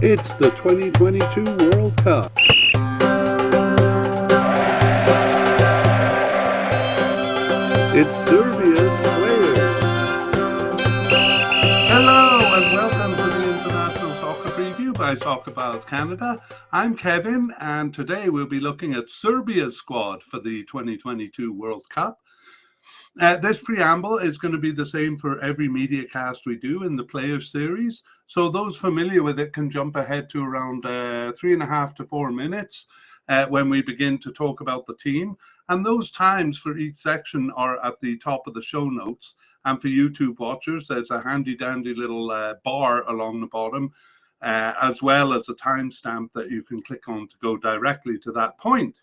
It's the 2022 World Cup. It's Serbia's players. Hello and welcome to the International Soccer Preview by Soccerphiles Canada. I'm Kevin and today we'll be looking at Serbia's squad for the 2022 World Cup. This preamble is going to be the same for every mediacast we do in the Players series. So those familiar with it can jump ahead to around 3.5 to 4 minutes when we begin to talk about the team. And those times for each section are at the top of the show notes. And for YouTube watchers, there's a handy dandy little bar along the bottom, as well as a timestamp that you can click on to go directly to that point.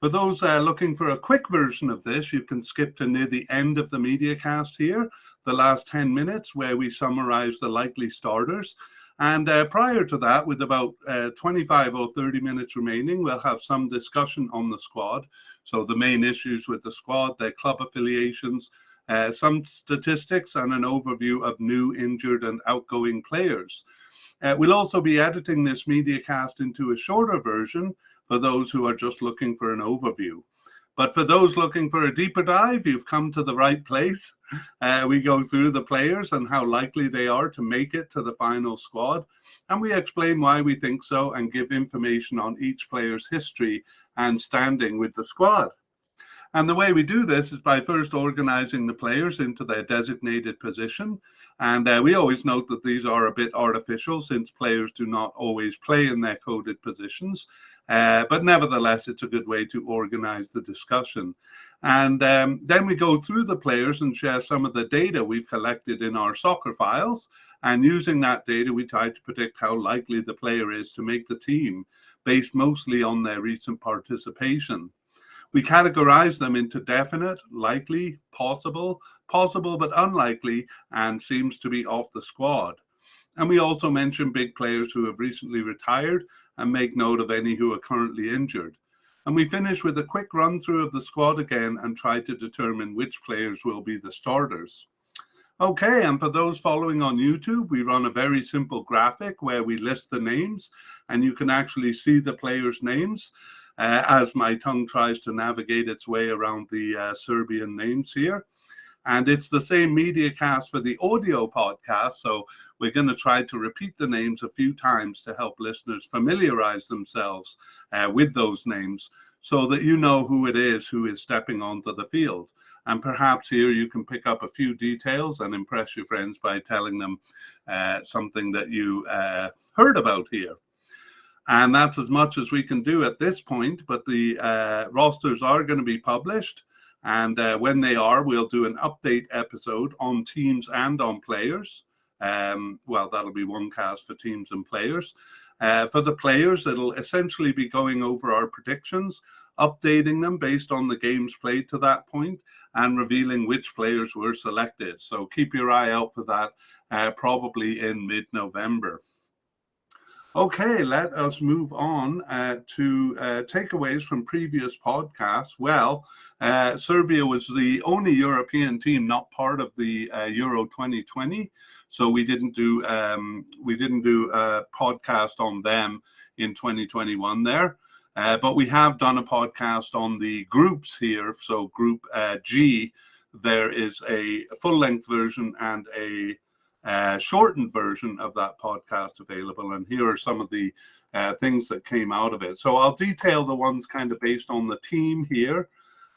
For those looking for a quick version of this, you can skip to near the end of the mediacast here, the last 10 minutes where we summarize the likely starters. And prior to that, with about 25 or 30 minutes remaining, we'll have some discussion on the squad. So the main issues with the squad, their club affiliations, some statistics and an overview of new, injured and outgoing players. We'll also be editing this mediacast into a shorter version for those who are just looking for an overview. But for those looking for a deeper dive, you've come to the right place. We go through the players and how likely they are to make it to the final squad. And we explain why we think so and give information on each player's history and standing with the squad. And the way we do this is by first organizing the players into their designated position. And we always note that these are a bit artificial since players do not always play in their coded positions. But nevertheless, it's a good way to organize the discussion. And then we go through the players and share some of the data we've collected in our soccer files. And using that data, we try to predict how likely the player is to make the team based mostly on their recent participation. We categorize them into definite, likely, possible but unlikely, and seems to be off the squad. And we also mention big players who have recently retired and make note of any who are currently injured. And we finish with a quick run through of the squad again and try to determine which players will be the starters. Okay, and for those following on YouTube, we run a very simple graphic where we list the names and you can actually see the players' names. As my tongue tries to navigate its way around the Serbian names here. And it's the same media cast for the audio podcast, so we're going to try to repeat the names a few times to help listeners familiarize themselves with those names so that you know who it is who is stepping onto the field. And perhaps here you can pick up a few details and impress your friends by telling them something that you heard about here. And that's as much as we can do at this point, but the rosters are going to be published. And when they are, we'll do an update episode on teams and on players. Well, that'll be one cast for teams and players. For the players, it'll essentially be going over our predictions, updating them based on the games played to that point, and revealing which players were selected. So keep your eye out for that, probably in mid-November. Okay, let us move on to takeaways from previous podcasts. Well, Serbia was the only European team not part of the Euro 2020, so we didn't do a podcast on them in 2021 there. But we have done a podcast on the groups here. So Group G, there is a full-length version and a shortened version of that podcast available, and here are some of the things that came out of it. So I'll detail the ones kind of based on the team here,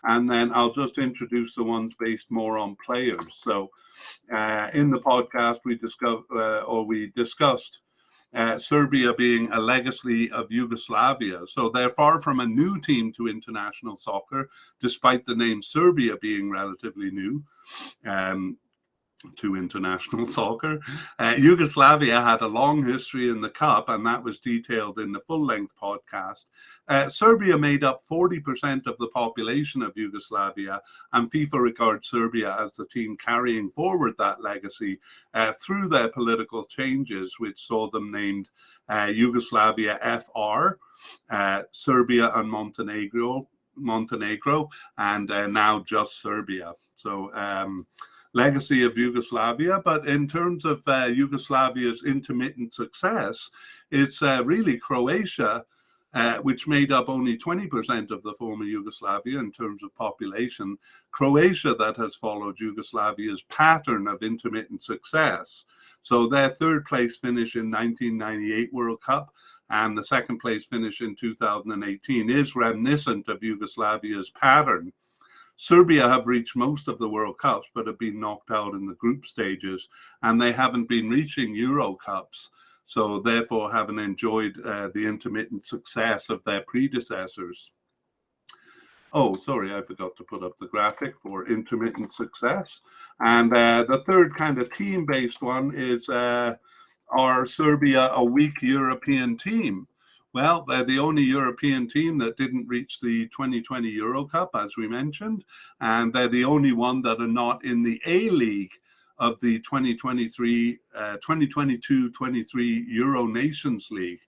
and then I'll just introduce the ones based more on players. So in the podcast we discussed Serbia being a legacy of Yugoslavia. So they're far from a new team to international soccer, despite the name Serbia being relatively new to international soccer. Yugoslavia had a long history in the Cup, and that was detailed in the full-length podcast. Serbia made up 40% of the population of Yugoslavia, and FIFA regards Serbia as the team carrying forward that legacy through their political changes, which saw them named Yugoslavia FR, Serbia and Montenegro, and now just Serbia. So legacy of Yugoslavia. But in terms of Yugoslavia's intermittent success, it's really Croatia, which made up only 20% of the former Yugoslavia in terms of population. Croatia that has followed Yugoslavia's pattern of intermittent success. So their third place finish in 1998 World Cup and the second place finish in 2018 is reminiscent of Yugoslavia's pattern. Serbia have reached most of the World Cups, but have been knocked out in the group stages, and they haven't been reaching Euro Cups, so therefore haven't enjoyed the intermittent success of their predecessors. Oh, sorry, I forgot to put up the graphic for intermittent success. And the third kind of team-based one is, are Serbia a weak European team? Well, they're the only European team that didn't reach the 2020 Euro Cup, as we mentioned, and they're the only one that are not in the A League of the 2022-23 Euro Nations League.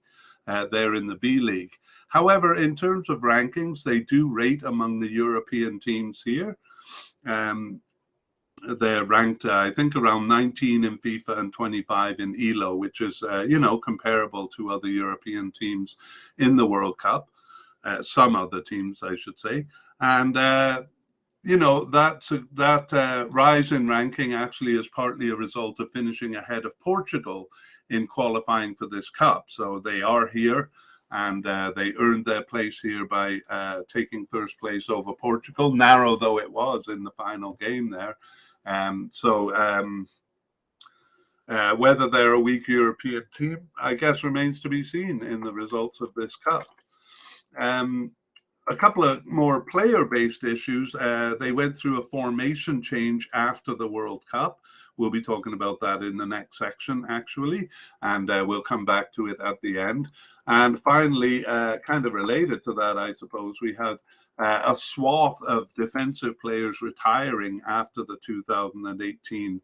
They're in the B League. However, in terms of rankings, they do rate among the European teams here. They're ranked, I think, around 19 in FIFA and 25 in ELO, which is, comparable to other European teams in the World Cup, some other teams, I should say. And, that rise in ranking actually is partly a result of finishing ahead of Portugal in qualifying for this cup. So they are here, and they earned their place here by taking first place over Portugal, narrow though it was in the final game there. Whether they're a weak European team, I guess, remains to be seen in the results of this cup. A couple of more player-based issues. They went through a formation change after the World Cup. We'll be talking about that in the next section, actually, and we'll come back to it at the end. And finally, kind of related to that, I suppose, we had a swath of defensive players retiring after the 2018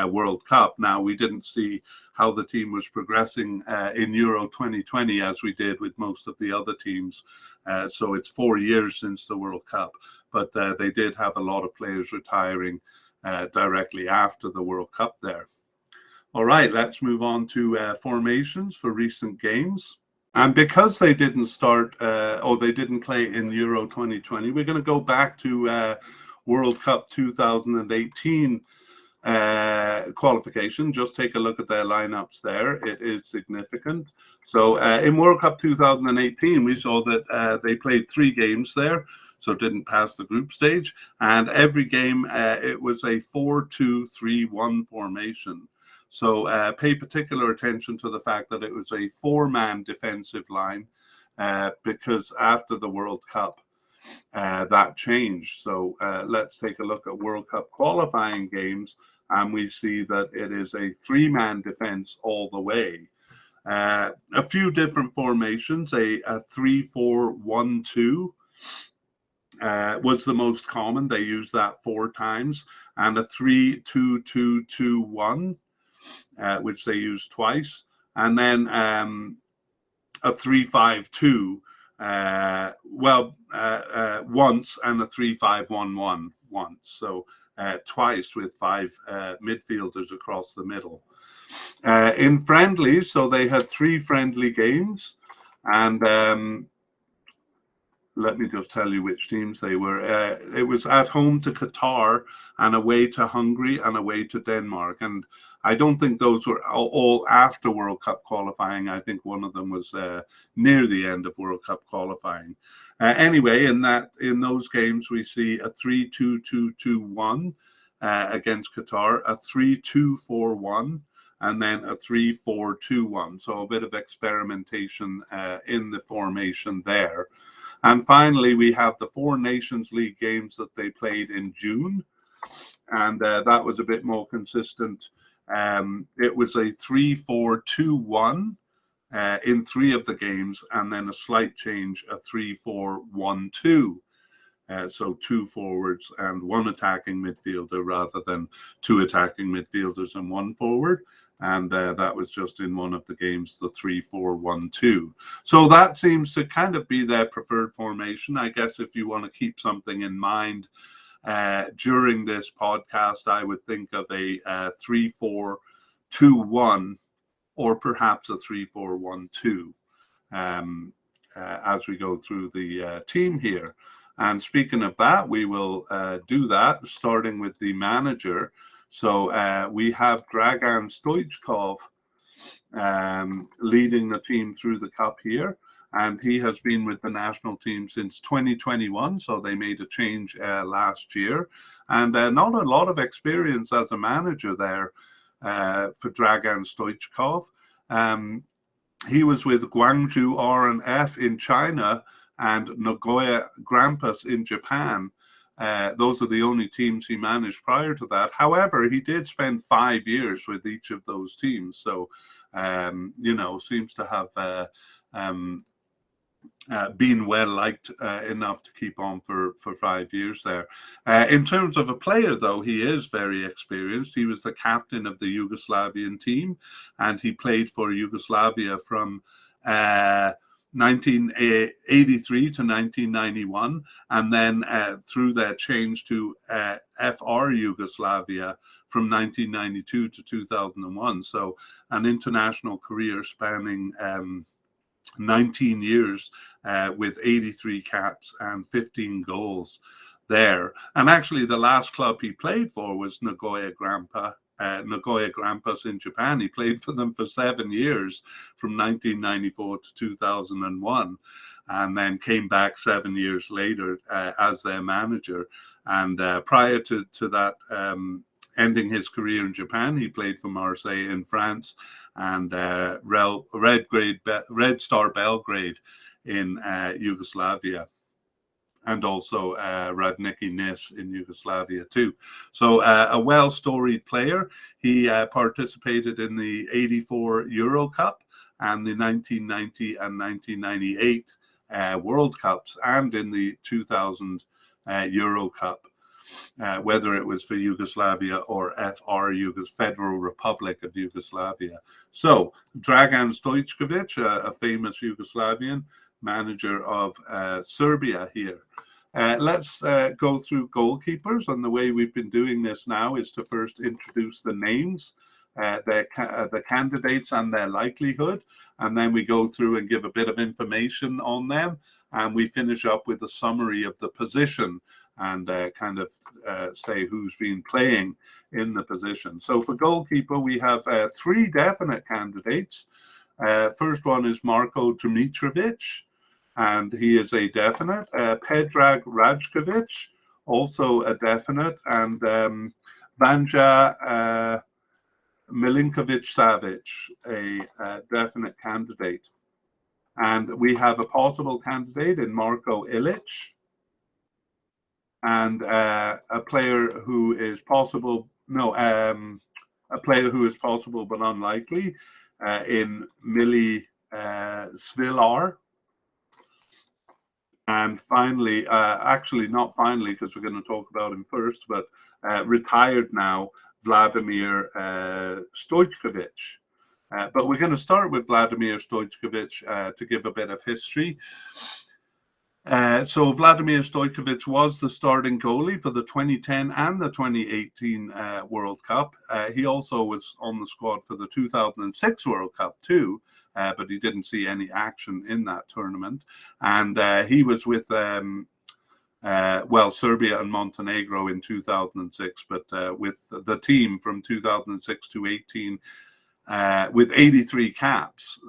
World Cup. Now, we didn't see how the team was progressing in Euro 2020 as we did with most of the other teams. So it's 4 years since the World Cup, but they did have a lot of players retiring directly after the World Cup there. All right, let's move on to formations for recent games. And because they didn't start, or they didn't play in Euro 2020, we're going to go back to World Cup 2018 qualification. Just take a look at their lineups there. It is significant. So in World Cup 2018, we saw that they played 3 games there, so didn't pass the group stage. And every game, it was a 4-2-3-1 formation. So pay particular attention to the fact that it was a 4-man defensive line because after the World Cup, that changed. So let's take a look at World Cup qualifying games, and we see that it is a 3-man defense all the way. A few different formations, a 3-4-1-2 was the most common. They used that 4 times, and a 3-2-2-2-1. Which they used twice, and then a 3-5-2 once, and a 3-5-1-1 once. So twice with 5 midfielders across the middle. In friendlies, so they had 3 friendly games, and let me just tell you which teams they were. It was at home to Qatar and away to Hungary and away to Denmark. And I don't think those were all after World Cup qualifying. I think one of them was near the end of World Cup qualifying. Anyway, in those games, we see a 3-2-2-2-1 against Qatar, a 3-2-4-1, and then a 3-4-2-1. So a bit of experimentation in the formation there. And finally, we have the 4 Nations League games that they played in June. And that was a bit more consistent. It was a 3-4-2-1 in 3 of the games, and then a slight change, a 3-4-1-2. So 2 forwards and 1 attacking midfielder rather than 2 attacking midfielders and 1 forward. And that was just in one of the games, the 3-4-1-2. So that seems to kind of be their preferred formation. I guess if you want to keep something in mind during this podcast, I would think of a 3-4-2-1 or perhaps a 3-4-1-2 as we go through the team here. And speaking of that, we will do that starting with the manager. So we have Dragan Stoichkov leading the team through the cup here. And he has been with the national team since 2021, so they made a change last year. And not a lot of experience as a manager there for Dragan Stoichkov. He was with Guangzhou R&F in China and Nagoya Grampus in Japan. Those are the only teams he managed prior to that. However, he did spend 5 years with each of those teams. So, seems to have been well liked enough to keep on for 5 years there. In terms of a player, though, he is very experienced. He was the captain of the Yugoslavian team, and he played for Yugoslavia from 1983 to 1991, and then through their change to FR Yugoslavia from 1992 to 2001. So an international career spanning 19 years with 83 caps and 15 goals there. And actually the last club he played for was Nagoya Grampus in Japan. He played for them for 7 years from 1994 to 2001, and then came back 7 years later as their manager. And prior to that, ending his career in Japan, he played for Marseille in France and Red Star Belgrade in Yugoslavia, and also Radniki Nis in Yugoslavia too. So a well-storied player. He participated in the 84 Euro Cup and the 1990 and 1998 World Cups, and in the 2000 Euro Cup. Whether it was for Yugoslavia or FR Federal Republic of Yugoslavia. So Dragan Stoichkov, a famous Yugoslavian manager of Serbia here. Let's go through goalkeepers, and the way we've been doing this now is to first introduce the names, the candidates and their likelihood, and then we go through and give a bit of information on them, and we finish up with a summary of the position and say who's been playing in the position. So for goalkeeper, we have 3 definite candidates. First one is Marko Dimitrovic, and he is a definite. Predrag Rajkovic, also a definite, and Vanja Milinkovic-Savic, a definite candidate. And we have a possible candidate in Marko Ilic, and a player who is possible, a player who is possible but unlikely in Mili Svilar. And finally, actually not finally, because we're going to talk about him first, but retired now, Vladimir Stoichkov. But we're going to start with Vladimir Stoichkov to give a bit of history. So Vladimir Stoichkov was the starting goalie for the 2010 and the 2018 World Cup. He also was on the squad for the 2006 World Cup too, but he didn't see any action in that tournament. And he was with Serbia and Montenegro in 2006, but with the team from 2006 to 18 with 83 caps.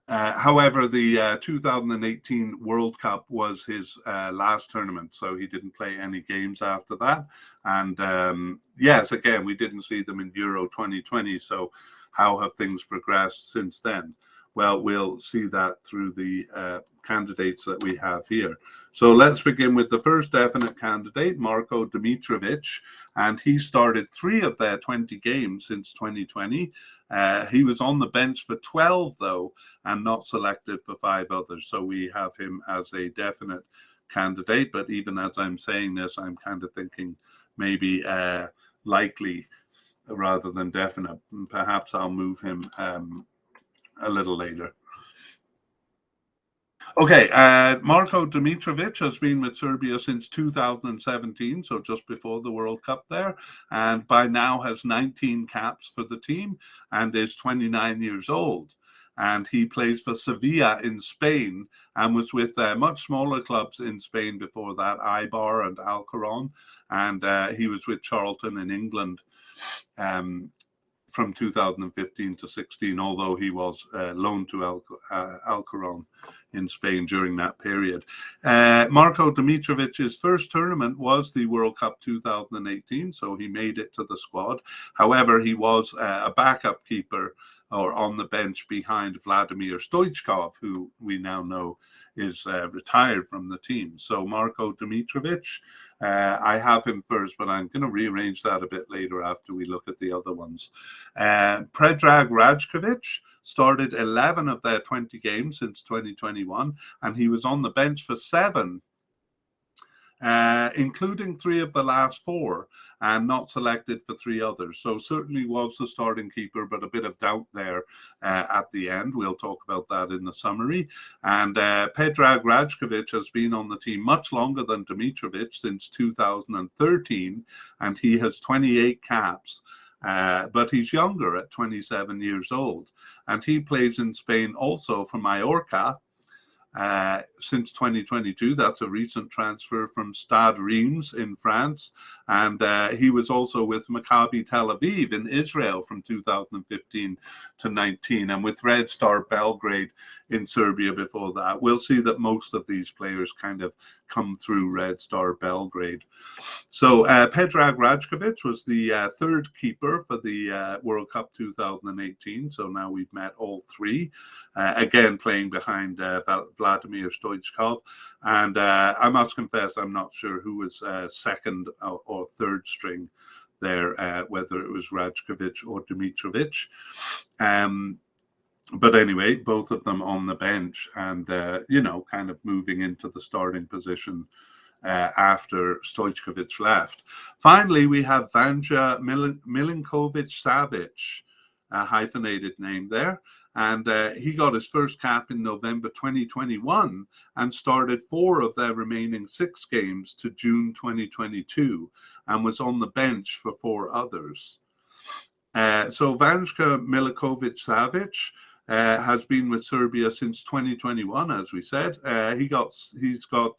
However, the 2018 World Cup was his last tournament, so he didn't play any games after that. And yes, again, we didn't see them in Euro 2020, so how have things progressed since then? Well, we'll see that through the candidates that we have here. So let's begin with the first definite candidate, Marko Dimitrovic, and he started 3 of their 20 games since 2020. He was on the bench for 12, though, and not selected for 5 others. So we have him as a definite candidate. But even as I'm saying this, I'm kind of thinking maybe likely rather than definite. Perhaps I'll move him a little later. Okay, Marko Dimitrovic has been with Serbia since 2017, so just before the World Cup there, and by now has 19 caps for the team and is 29 years old. And he plays for Sevilla in Spain and was with much smaller clubs in Spain before that, Eibar and Alcoron, and he was with Charlton in England from 2015 to 16, although he was loaned to Alcoron in Spain during that period. Marko Dimitrovic's first tournament was the World Cup 2018, so he made it to the squad. However, he was a backup keeper or on the bench behind Vladimir Stoichkov, who we now know is retired from the team. So Marko Dimitrovic, I have him first, but I'm going to rearrange that a bit later after we look at the other ones. Predrag Rajkovic started 11 of their 20 games since 2021, and he was on the bench for 7, including 3 of the last 4, and not selected for 3 others. So certainly was the starting keeper, but a bit of doubt there at the end. We'll talk about that in the summary. And Predrag Rajkovic has been on the team much longer than Dimitrovic, since 2013, and he has 28 caps. But he's younger at 27 years old, and he plays in Spain also for Mallorca since 2022. That's a recent transfer from Stade Reims in France, and he was also with Maccabi Tel Aviv in Israel from 2015 to 19, and with Red Star Belgrade in Serbia before that. We'll see that most of these players kind of come through Red Star Belgrade. So Predrag Rajkovic was the third keeper for the World Cup 2018. So now we've met all 3, again playing behind Vladimir Stoichkov. And I must confess, I'm not sure who was second or third string there, whether it was Rajkovic or Dimitrovic. But anyway, both of them on the bench and, kind of moving into the starting position after Stoichkovic left. Finally, we have Vanja Milinkovic-Savic, a hyphenated name there. And he got his first cap in November 2021 and started 4 of their remaining 6 games to June 2022 and was on the bench for 4 others. So Vanja Milinkovic-Savic has been with Serbia since 2021, as we said. He's got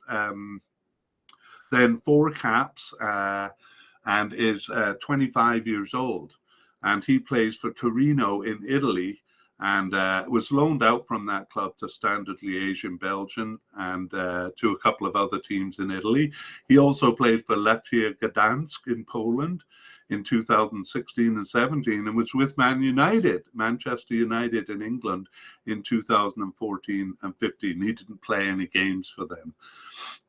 then 4 caps and is 25 years old. And he plays for Torino in Italy and was loaned out from that club to Standard Liège in Belgium and to a couple of other teams in Italy. He also played for Lechia Gdansk in Poland in 2016 and 17 and was with Manchester United in England in 2014 and 15. He didn't play any games for them.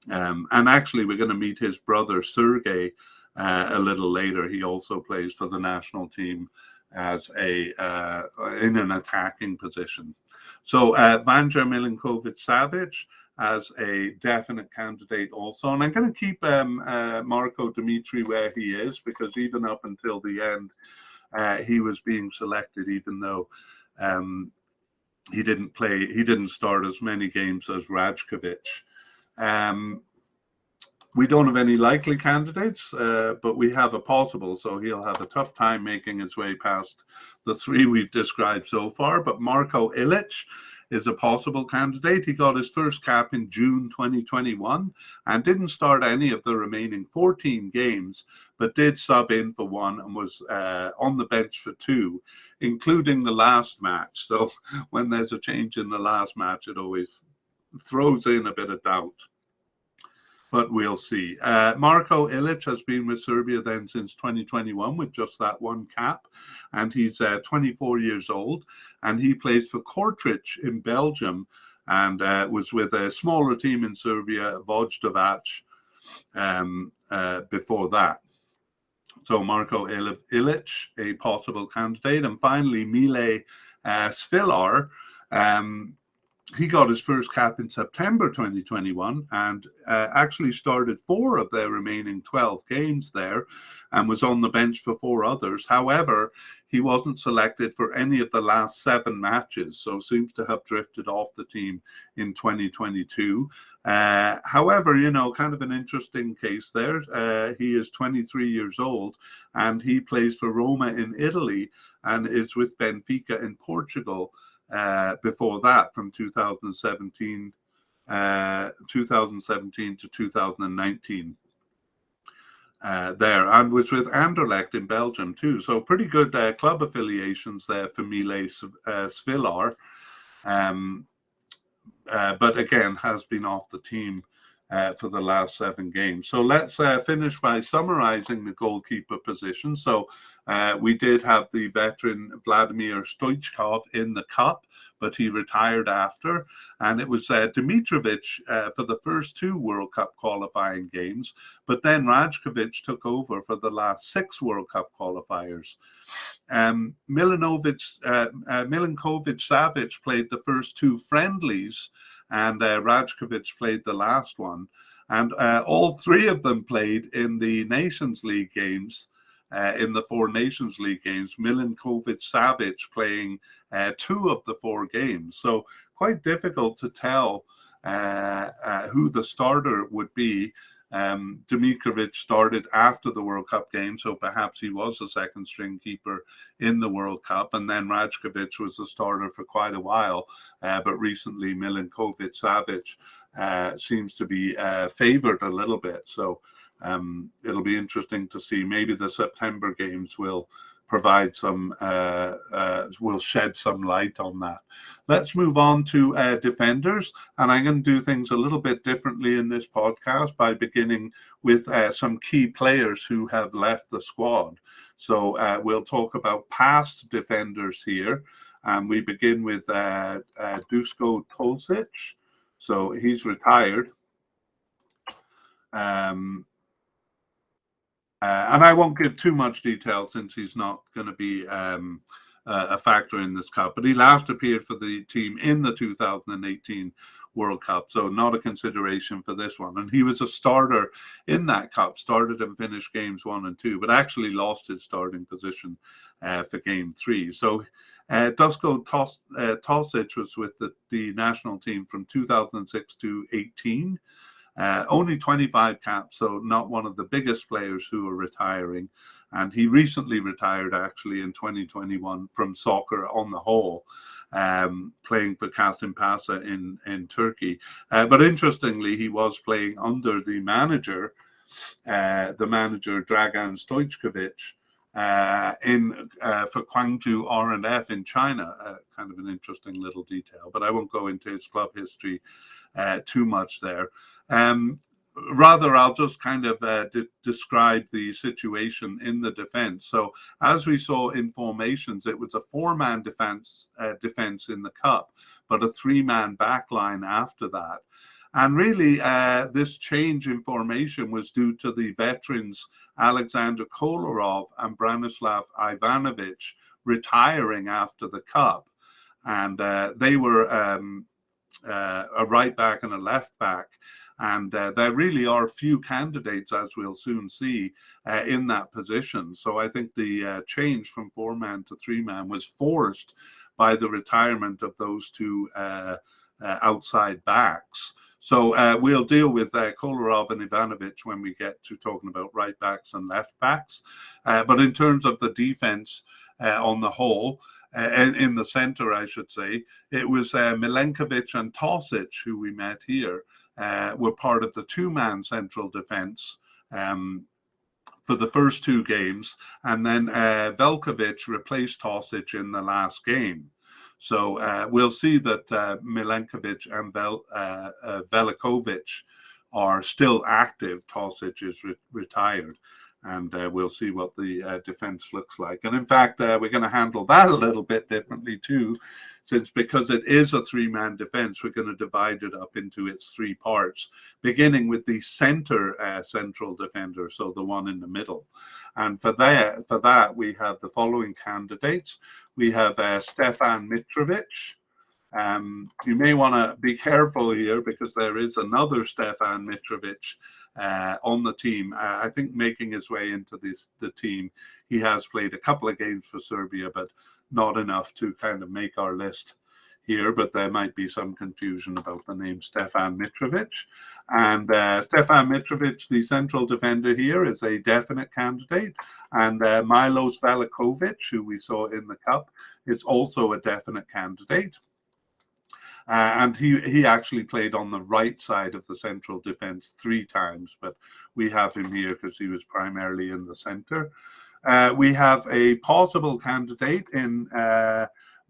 And actually, we're going to meet his brother, Sergei, a little later. He also plays for the national team as in an attacking position. So Vanja Milinkovic-Savic as a definite candidate also. And I'm going to keep Marko Dimitri where he is, because even up until the end, he was being selected, even though he didn't start as many games as Rajkovic. We don't have any likely candidates, but we have a possible, so he'll have a tough time making his way past the 3 we've described so far. But Marko Ilic is a possible candidate. He got his first cap in June 2021 and didn't start any of the remaining 14 games, but did sub in for 1 and was on the bench for 2, including the last match. So when there's a change in the last match, it always throws in a bit of doubt. But we'll see. Marko Ilic has been with Serbia then since 2021 with just that 1 cap, and he's 24 years old, and he plays for Kortrijk in Belgium and was with a smaller team in Serbia, Voždovac, before that. So Marko Ilic, a possible candidate. And finally, Mile Svilar, he got his first cap in September 2021 and actually started 4 of their remaining 12 games there and was on the bench for 4 others. However, he wasn't selected for any of the last 7 matches, so seems to have drifted off the team in 2022. However, you know, kind of an interesting case there. He is 23 years old and he plays for Roma in Italy and is with Benfica in Portugal. Before that, from 2017 to 2019 there, and was with Anderlecht in Belgium too. So pretty good club affiliations there for Mile Svilar. But again, has been off the team for the last 7 games. So let's finish by summarizing the goalkeeper position. So we did have the veteran Vladimir Stoichkov in the cup, but he retired after. And it was Dimitrovic for the first 2 World Cup qualifying games, but then Rajkovic took over for the last 6 World Cup qualifiers. Milinkovic-Savic played the first 2 friendlies, and Rajkovic played the last one. And all 3 of them played in the Nations League games, in the 4 Nations League games, Milinkovic-Savic playing 2 of the 4 games. So quite difficult to tell who the starter would be. Dimitrovic started after the World Cup game, so perhaps he was a second string keeper in the World Cup. And then Rajkovic was a starter for quite a while, but recently Milinkovic-Savic seems to be favored a little bit. So it'll be interesting to see. Maybe the September games will provide some, will shed some light on that. Let's move on to defenders, and I'm going to do things a little bit differently in this podcast by beginning with some key players who have left the squad. So we'll talk about past defenders here, and we begin with Dusko Tolsic. So he's retired. And I won't give too much detail since he's not going to be a factor in this cup. But he last appeared for the team in the 2018 World Cup, so not a consideration for this one. And he was a starter in that cup, started and finished games 1 and 2, but actually lost his starting position for game 3. So Dusko Tolsic was with the national team from 2006 to 18. Only 25 caps, so not one of the biggest players who are retiring. And he recently retired, actually, in 2021 from soccer on the whole, playing for Kasımpaşa in Turkey. But interestingly, he was playing under the manager Dragan Stojkovic, for Guangzhou R&F in China. Kind of an interesting little detail, but I won't go into his club history too much there. Rather, I'll just kind of describe the situation in the defense. So as we saw in formations, it was a 4-man defense in the cup, but a 3-man back line after that. And really, this change in formation was due to the veterans Alexander Kolarov and Branislav Ivanovic retiring after the cup. And they were a right back and a left back. And there really are few candidates, as we'll soon see, in that position. So I think the change from 4-man to 3-man was forced by the retirement of those 2 outside backs. So we'll deal with Kolarov and Ivanovic when we get to talking about right backs and left backs. But in terms of the defense on the whole, in the center, I should say, it was Milenkovic and Tosic, who we met here, were part of the 2-man central defense for the first 2 games. And then Velkovic replaced Tosic in the last game. So we'll see that Milenkovic and Velikovic are still active. Tosic is retired. And we'll see what the defense looks like. And in fact, we're going to handle that a little bit differently too, since because it is a 3-man defense, we're going to divide it up into its 3 parts, beginning with the central defender, so the one in the middle. And for that, we have the following candidates. We have Stefan Mitrovic, You may want to be careful here because there is another Stefan Mitrovic on the team. I think making his way into the team. He has played a couple of games for Serbia, but not enough to kind of make our list here. But there might be some confusion about the name Stefan Mitrovic. And Stefan Mitrovic, the central defender here, is a definite candidate. And Milos Velikovic, who we saw in the Cup, is also a definite candidate. And he actually played on the right side of the central defense 3 times, but we have him here because he was primarily in the center. We have a possible candidate in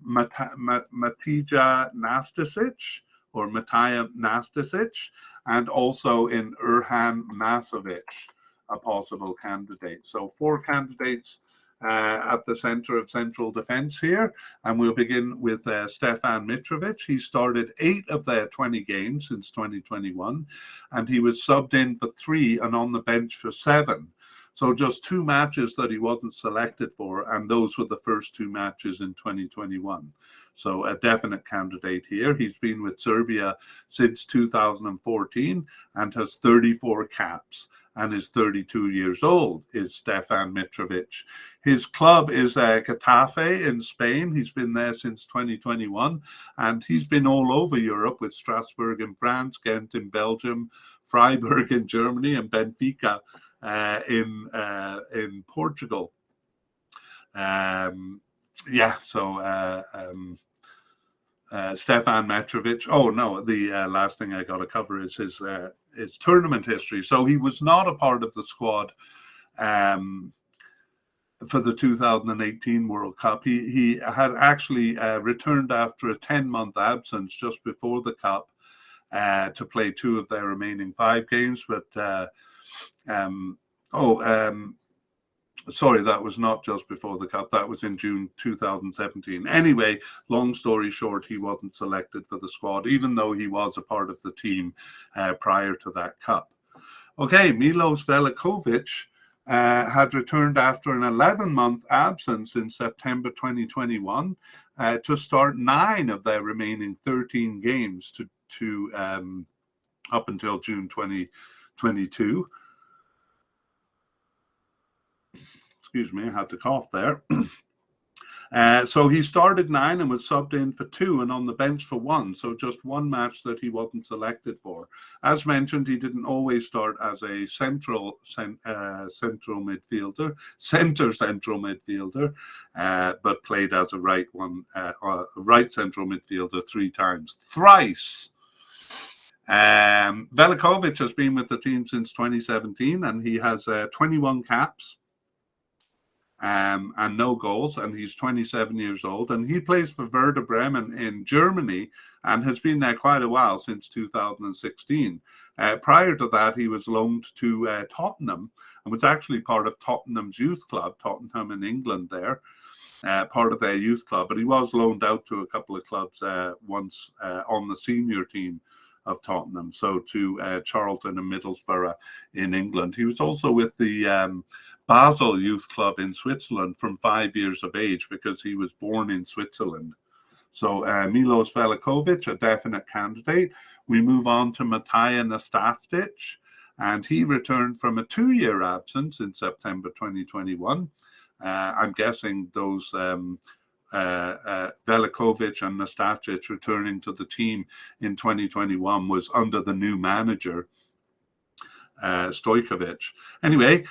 Matija Nastasic, or Matija Nastasic, and also in Erhan Masovic, a possible candidate. So 4 candidates at the center of central defense here, and we'll begin with Stefan Mitrovic. He started 8 of their 20 games since 2021, and he was subbed in for 3 and on the bench for 7. So just 2 matches that he wasn't selected for, and those were the first 2 matches in 2021. So a definite candidate here. He's been with Serbia since 2014 and has 34 caps, and is 32 years old, is Stefan Mitrovic. His club is Getafe in Spain. He's been there since 2021, and he's been all over Europe with Strasbourg in France, Ghent in Belgium, Freiburg in Germany, and Benfica in Portugal. Stefan Mitrovic. Oh no, the last thing I got to cover is his tournament history. So he was not a part of the squad for the 2018 World Cup. He had actually returned after a 10-month absence just before the Cup to play 2 of their remaining 5 games. But sorry, that was not just before the Cup. That was in June 2017. Anyway, long story short, he wasn't selected for the squad, even though he was a part of the team prior to that Cup. Okay, Milos Velikovic had returned after an 11-month absence in September 2021 to start 9 of their remaining 13 games to up until June 2022. Excuse me, I had to cough there. So he started 9 and was subbed in for 2 and on the bench for 1. So just 1 match that he wasn't selected for. As mentioned, he didn't always start as a central midfielder, central midfielder, but played as a right central midfielder 3 times, thrice. Velikovic has been with the team since 2017, and he has 21 caps. And no goals, and he's 27 years old, and he plays for Werder Bremen in Germany and has been there quite a while, since 2016. Prior to that, he was loaned to Tottenham and was actually part of Tottenham's youth club, Tottenham in England there, part of their youth club, but he was loaned out to a couple of clubs once on the senior team of Tottenham, so to Charlton and Middlesbrough in England. He was also with the Basel Youth Club in Switzerland from 5 years of age, because he was born in Switzerland. So Milos Velikovic, a definite candidate. We move on to Matija Nastasic, and he returned from a 2-year absence in September 2021. I'm guessing those Velikovic and Nastasic returning to the team in 2021 was under the new manager, Stojkovic. Anyway,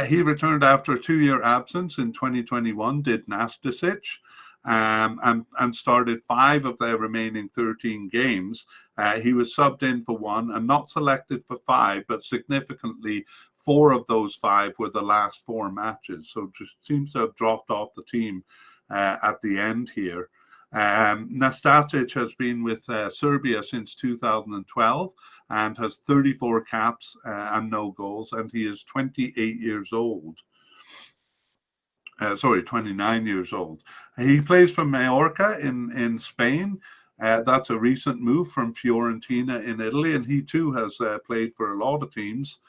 he returned after a 2-year absence in 2021, did Nastasic, and started 5 of their remaining 13 games. He was subbed in for 1 and not selected for 5, but significantly 4 of those 5 were the last 4 matches. So just seems to have dropped off the team at the end here. Nastasic has been with Serbia since 2012 and has 34 caps and no goals, and he is 28 years old. 29 years old. He plays for Mallorca in Spain. That's a recent move from Fiorentina in Italy, and he too has played for a lot of teams.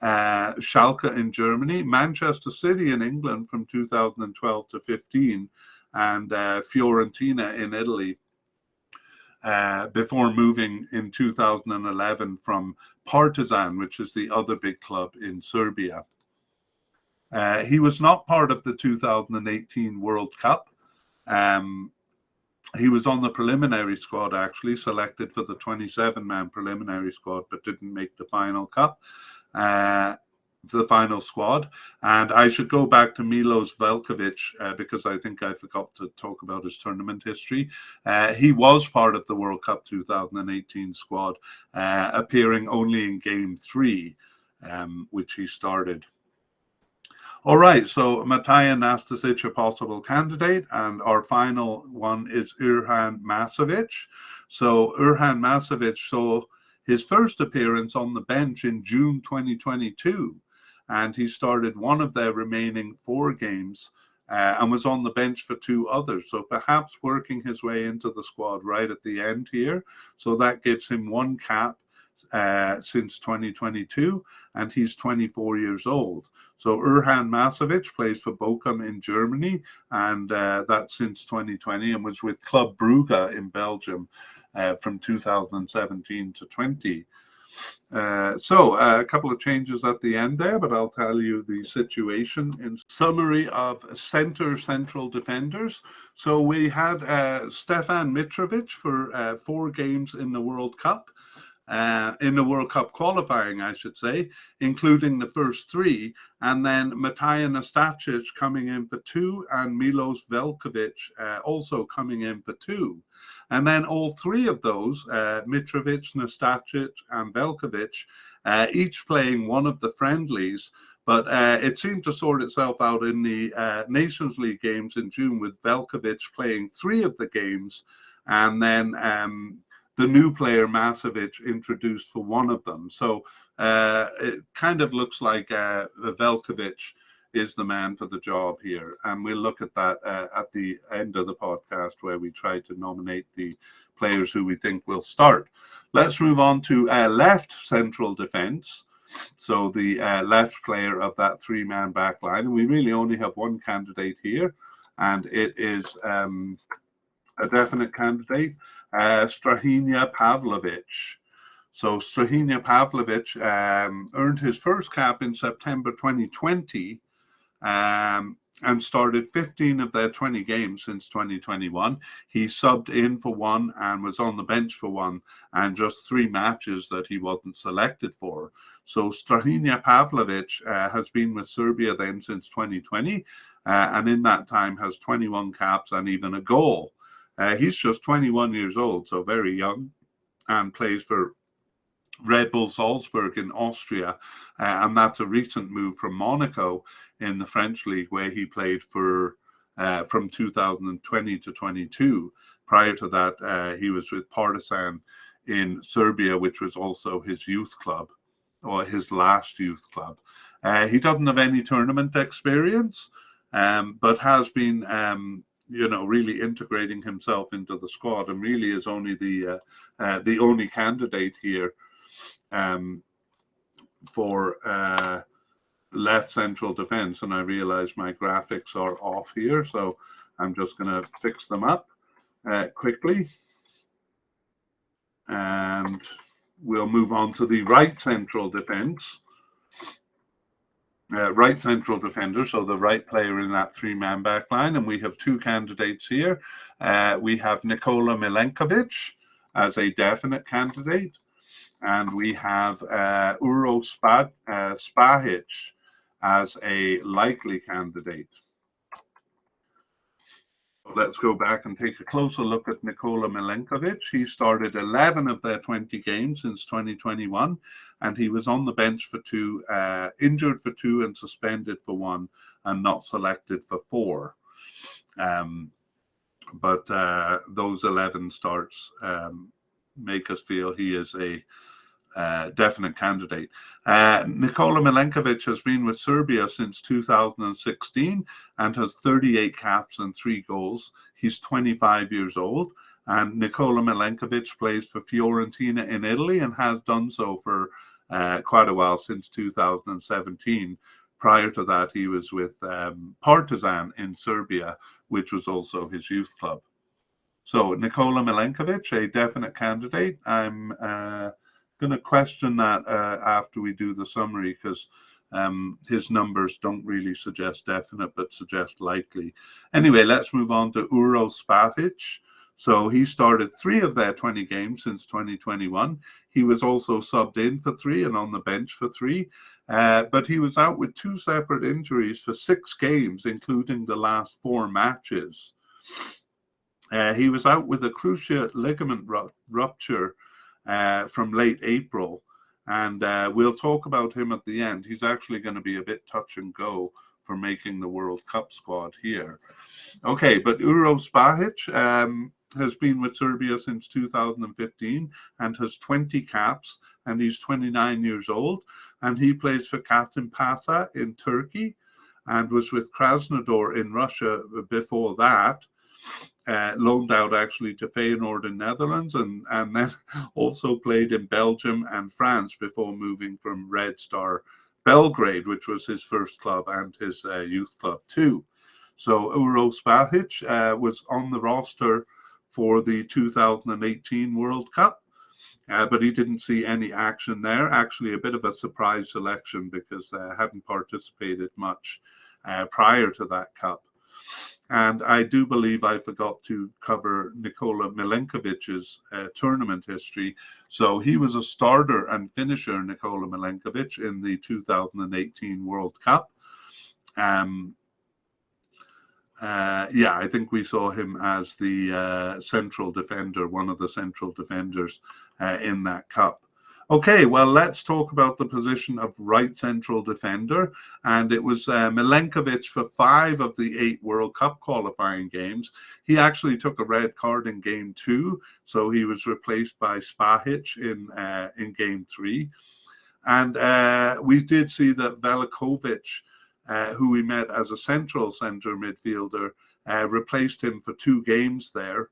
Schalke in Germany, Manchester City in England from 2012 to 15, and Fiorentina in Italy. before moving in 2011 from Partizan, which is the other big club in Serbia. He was not part of the 2018 World Cup. He was on the preliminary squad, actually, selected for the 27-man preliminary squad, but didn't make the final cup, the final squad. And I should go back to Milos Veljkovic because I think I forgot to talk about his tournament history. He was part of the World Cup 2018 squad, appearing only in Game 3, which he started. All right, so Mataja Nastasic, a possible candidate, and our final one is Urhan Masovic. So Urhan Masovic saw his first appearance on the bench in June 2022, and he started one of their remaining 4 games and was on the bench for 2 others. So perhaps working his way into the squad right at the end here. So that gives him 1 cap since 2022, and he's 24 years old. So Urhan Masovic plays for Bochum in Germany, and that's since 2020, and was with Club Brugge in Belgium from 2017 to 20. So a couple of changes at the end there, but I'll tell you the situation in summary of central defenders. So we had Stefan Mitrovic for 4 games in the World Cup. In the World Cup qualifying, I should say, including the first 3, and then Mataja Nastasic coming in for 2, and Milos Veljkovic also coming in for 2. And then all 3 of those, Mitrovic, Nastasic, and Veljkovic, each playing one of the friendlies, but it seemed to sort itself out in the Nations League games in June, with Veljkovic playing 3 of the games, and then the new player Masovic introduced for 1 of them. So it kind of looks like Veljkovic is the man for the job here. And we'll look at that at the end of the podcast, where we try to nominate the players who we think will start. Let's move on to left central defense. So the left player of that 3-man back line. And we really only have 1 candidate here, and it is a definite candidate, Strahinja Pavlovic. So Strahinja Pavlovic earned his first cap in September 2020 and started 15 of their 20 games since 2021. He subbed in for 1 and was on the bench for 1, and just 3 matches that he wasn't selected for. So Strahinja Pavlovic has been with Serbia then since 2020, and in that time has 21 caps and even a goal. He's just 21 years old, so very young, and plays for Red Bull Salzburg in Austria, and that's a recent move from Monaco in the French league, where he played for from 2020 to 22. Prior to that, he was with Partizan in Serbia, which was also his youth club, or his last youth club. He doesn't have any tournament experience, but has been really integrating himself into the squad, and really is only the only candidate here for left central defense. And I realize my graphics are off here, so I'm just going to fix them up quickly, and we'll move on to the right central defense. Right central defender, so the right player in that 3-man back line. And we have 2 candidates here. We have Nikola Milenkovic as a definite candidate, and we have Uro Spahic as a likely candidate. Let's go back and take a closer look at Nikola Milenkovic. He started 11 of their 20 games since 2021, and he was on the bench for 2, injured for 2 and suspended for 1, and not selected for 4. But those 11 starts make us feel he is a definite candidate. Nikola Milenkovic has been with Serbia since 2016 and has 38 caps and 3 goals. He's 25 years old, and Nikola Milenkovic plays for Fiorentina in Italy and has done so for quite a while, since 2017. Prior to that, he was with Partizan in Serbia, which was also his youth club. So Nikola Milenkovic, a definite candidate. I'm going to question that after we do the summary, because his numbers don't really suggest definite, but suggest likely. Anyway, let's move on to Uro Spatic. So he started 3 of their 20 games since 2021. He was also subbed in for 3 and on the bench for 3. But he was out with 2 separate injuries for 6 games, including the last 4 matches. He was out with a cruciate ligament rupture from late April. And we'll talk about him at the end. He's actually going to be a bit touch and go for making the World Cup squad here. Okay, but Uro Spahic has been with Serbia since 2015 and has 20 caps, and he's 29 years old. And he plays for Kasimpasa in Turkey and was with Krasnodar in Russia before that. Loaned out actually to Feyenoord in Netherlands, and then also played in Belgium and France before moving from Red Star Belgrade, which was his first club and his youth club too. So Uro Spahic was on the roster for the 2018 World Cup, but he didn't see any action there. Actually, a bit of a surprise selection because hadn't participated much prior to that cup. And I do believe I forgot to cover Nikola Milenkovic's tournament history. So he was a starter and finisher, Nikola Milenkovic, in the 2018 World Cup. I think we saw him as the central defender, one of the central defenders in that cup. Okay, well, let's talk about the position of right central defender. And it was Milenkovic for 5 of the 8 World Cup qualifying games. He actually took a red card in game 2, so he was replaced by Spahic in game 3. And we did see that Velikovic, who we met as a central centre midfielder, replaced him for 2 games there.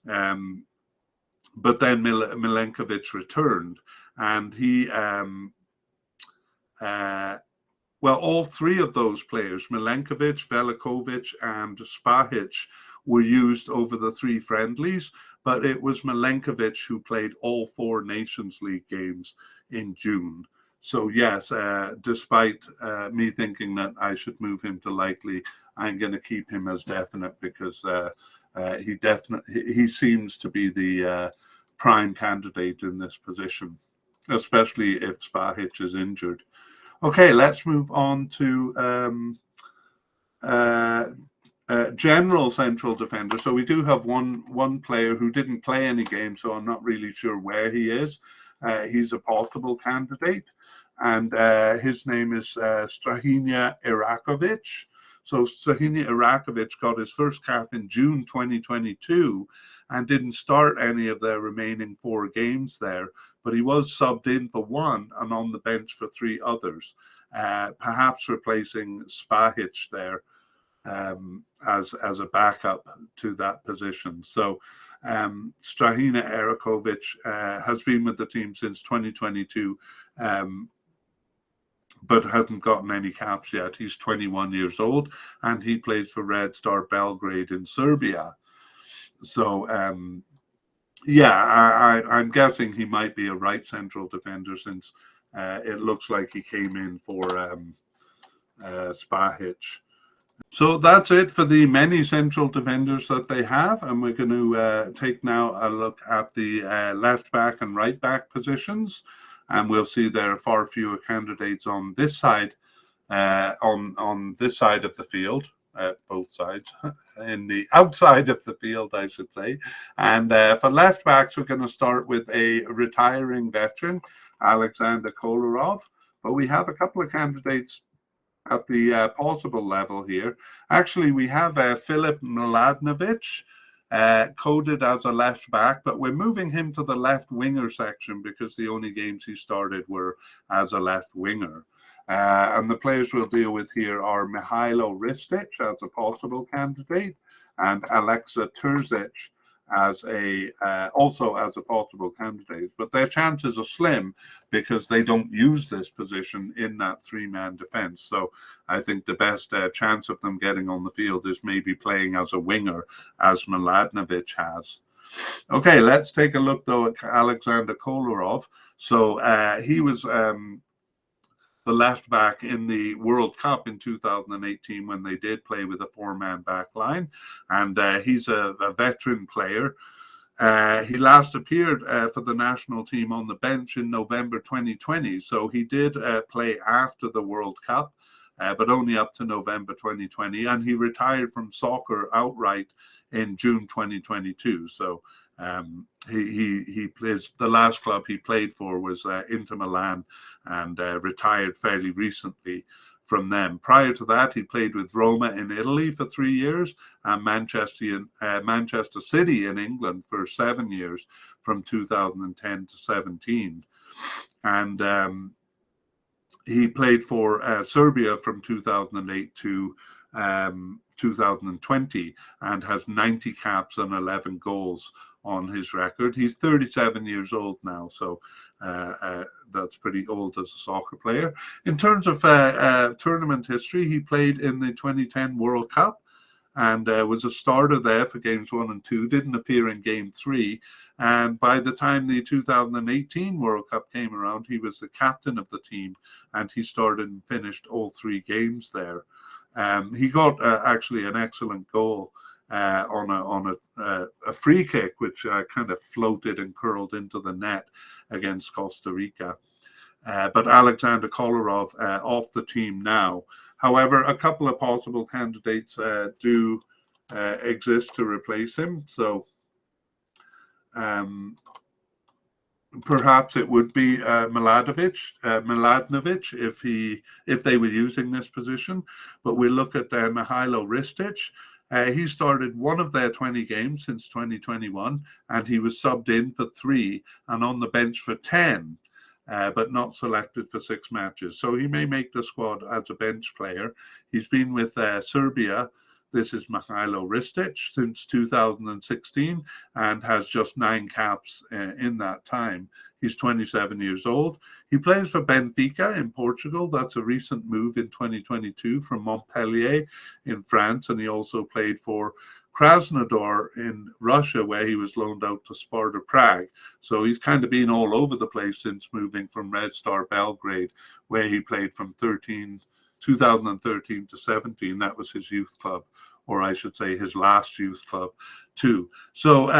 But then Milenkovic returned. And he, all 3 of those players, Milenkovic, Velikovic, and Spahic, were used over the 3 friendlies, but it was Milenkovic who played all 4 Nations League games in June. So yes, despite me thinking that I should move him to likely, I'm going to keep him as definite because he seems to be the prime candidate in this position, especially if Spahic is injured. Okay, let's move on to general central defender. So we do have one player who didn't play any games, so I'm not really sure where he is. He's a possible candidate, and his name is Strahinja Irakovic. So Strahinja Irakovic got his first cap in June 2022 and didn't start any of their remaining 4 games there, but he was subbed in for 1 and on the bench for 3 others, perhaps replacing Spahic there as a backup to that position. So Strahinja Irakovic has been with the team since 2022, but hasn't gotten any caps yet. He's 21 years old, and he plays for Red Star Belgrade in Serbia. So, I'm guessing he might be a right central defender since it looks like he came in for Spahic. So that's it for the many central defenders that they have, and we're going to take now a look at the left back and right back positions. And we'll see there are far fewer candidates on this side, on this side of the field, both sides, in the outside of the field, I should say. And for left backs, we're going to start with a retiring veteran, Alexander Kolarov. But we have a couple of candidates at the possible level here. Actually, we have Filip Mladenovic, coded as a left back, but we're moving him to the left winger section because the only games he started were as a left winger. And the players we'll deal with here are Mihailo Ristic as a possible candidate and Alexa Terzic as a also as a possible candidate, but their chances are slim because they don't use this position in that three-man defense. So I think the best chance of them getting on the field is maybe playing as a winger, as Mladenovic has. Okay, let's take a look though at Alexander Kolarov. So he was the left back in the World Cup in 2018 when they did play with a four-man back line, and he's a veteran player. He last appeared for the national team on the bench in November 2020, so he did play after the World Cup, but only up to November 2020, and he retired from soccer outright in June 2022. So he plays, the last club he played for was Inter Milan, and retired fairly recently from them. Prior to that, he played with Roma in Italy for 3 years and Manchester City in England for 7 years, from 2010 to 17. And he played for Serbia from 2008 to 2020 and has 90 caps and 11 goals on his record. He's 37 years old now, so that's pretty old as a soccer player. In terms of tournament history, he played in the 2010 World Cup and was a starter there for games 1 and 2, didn't appear in game 3. And by the time the 2018 World Cup came around, he was the captain of the team, and he started and finished all 3 games there. He got actually an excellent goal on a free kick, which kind of floated and curled into the net against Costa Rica. But Alexander Kolarov off the team now. However, a couple of possible candidates do exist to replace him. So perhaps it would be Mladenovic if they were using this position. But we look at Mihailo Ristic. He started one of their 20 games since 2021, and he was subbed in for 3 and on the bench for 10. But not selected for 6 matches. So he may make the squad as a bench player. He's been with Serbia. This is Mihailo Ristic since 2016 and has just 9 caps in that time. He's 27 years old. He plays for Benfica in Portugal. That's a recent move in 2022 from Montpellier in France. And he also played for Krasnodar in Russia, where he was loaned out to Sparta Prague. So he's kind of been all over the place since moving from Red Star Belgrade, where he played from 2013 to 17. That was his youth club, or I should say his last youth club too. So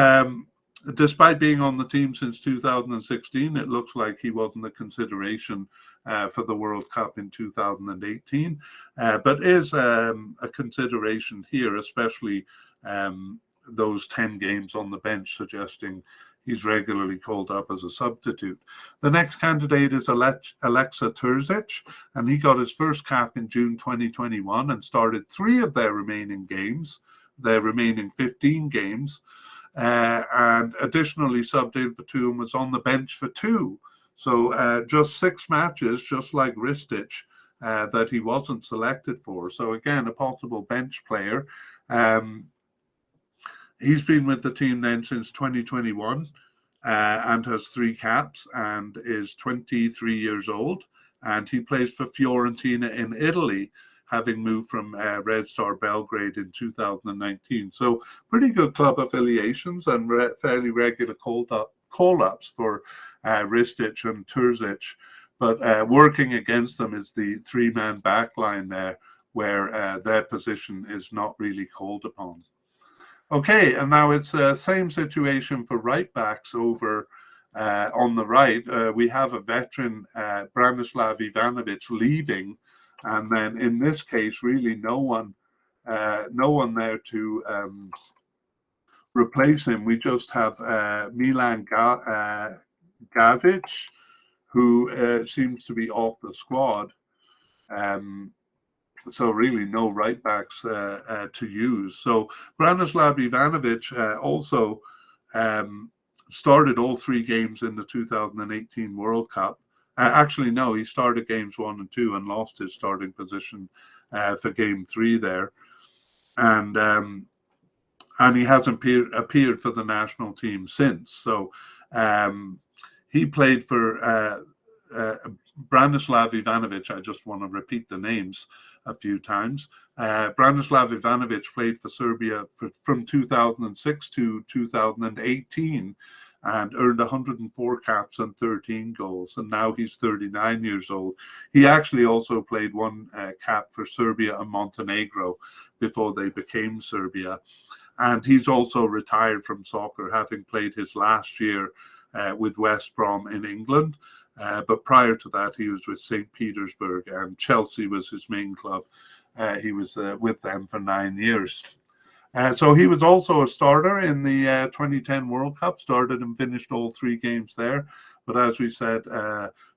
despite being on the team since 2016, it looks like he wasn't a consideration for the World Cup in 2018, but is a consideration here, especially those 10 games on the bench, suggesting he's regularly called up as a substitute. The next candidate is Alexa Terzic, and he got his first cap in June 2021 and started 3 of their remaining games, their remaining 15 games, and additionally subbed in for 2 and was on the bench for 2. So just 6 matches, just like Ristic, that he wasn't selected for. So again, a possible bench player. He's been with the team then since 2021 and has 3 caps and is 23 years old. And he plays for Fiorentina in Italy, having moved from Red Star Belgrade in 2019. So pretty good club affiliations and fairly regular call-ups for Ristic and Terzic. But working against them is the 3-man back line there, where their position is not really called upon. Okay, and now it's the same situation for right backs over on the right. We have a veteran, Branislav Ivanovic, leaving, and then in this case, really no one there to replace him. We just have Milan Gavic, who seems to be off the squad. So really no right backs to use. So Branislav Ivanovic also started all 3 games in the 2018 World Cup. Actually, no, he started games 1 and 2 and lost his starting position for game 3 there. And and he hasn't appeared for the national team since. So he played for Branislav Ivanovic. I just want to repeat the names a few times. Branislav Ivanovic played for Serbia from 2006 to 2018 and earned 104 caps and 13 goals. And now he's 39 years old. He actually also played one cap for Serbia and Montenegro before they became Serbia. And he's also retired from soccer, having played his last year with West Brom in England. But prior to that, he was with St. Petersburg, and Chelsea was his main club. He was with them for 9 years. So he was also a starter in the 2010 World Cup, started and finished all 3 games there. But as we said,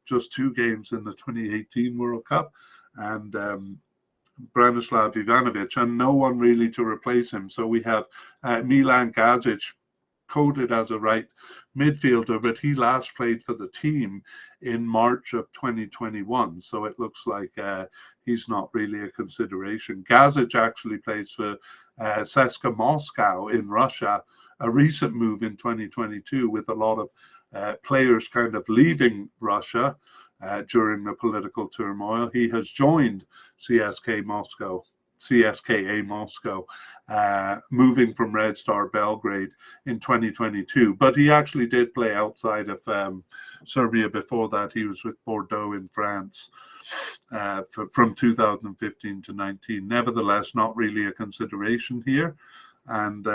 just 2 games in the 2018 World Cup. And Branislav Ivanovic, and no one really to replace him. So we have Milan Gazic, coded as a right midfielder, but he last played for the team in March of 2021. So it looks like he's not really a consideration. Gazic actually plays for CSKA Moscow in Russia, a recent move in 2022 with a lot of players kind of leaving Russia during the political turmoil. He has joined CSKA Moscow, moving from Red Star Belgrade in 2022. But he actually did play outside of Serbia before that. He was with Bordeaux in France from 2015 to 19. Nevertheless, not really a consideration here. And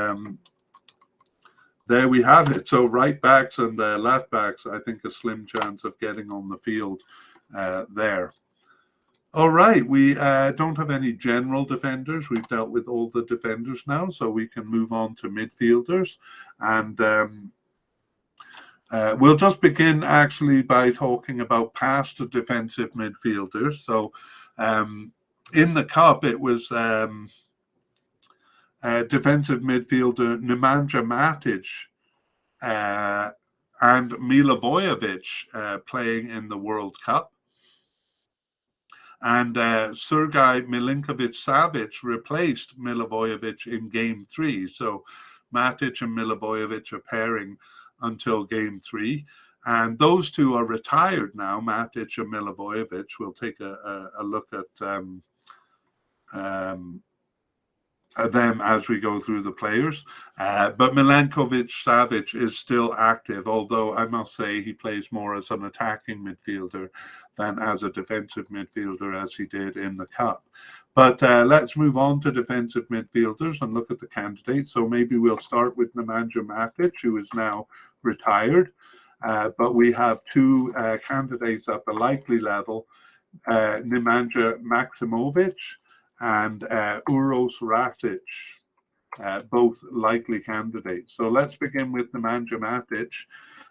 there we have it. So right backs and left backs, I think a slim chance of getting on the field there. All right, we don't have any general defenders. We've dealt with all the defenders now, so we can move on to midfielders. And we'll just begin actually by talking about past defensive midfielders. So in the Cup, it was defensive midfielder Nemanja Matic and Milivojevic playing in the World Cup. And Sergei Milinkovic-Savic replaced Milivojevic in Game 3. So Matic and Milivojevic are pairing until Game 3. And those two are retired now, Matic and Milivojevic. We'll take a look at them as we go through the players. But Milinkovic-Savic is still active, although I must say he plays more as an attacking midfielder than as a defensive midfielder as he did in the Cup. But let's move on to defensive midfielders and look at the candidates. So maybe we'll start with Nemanja Matic, who is now retired. But we have 2 candidates at the likely level, Nemanja Maksimovic and Uros Rakic, both likely candidates. So let's begin with Nemanja Matic.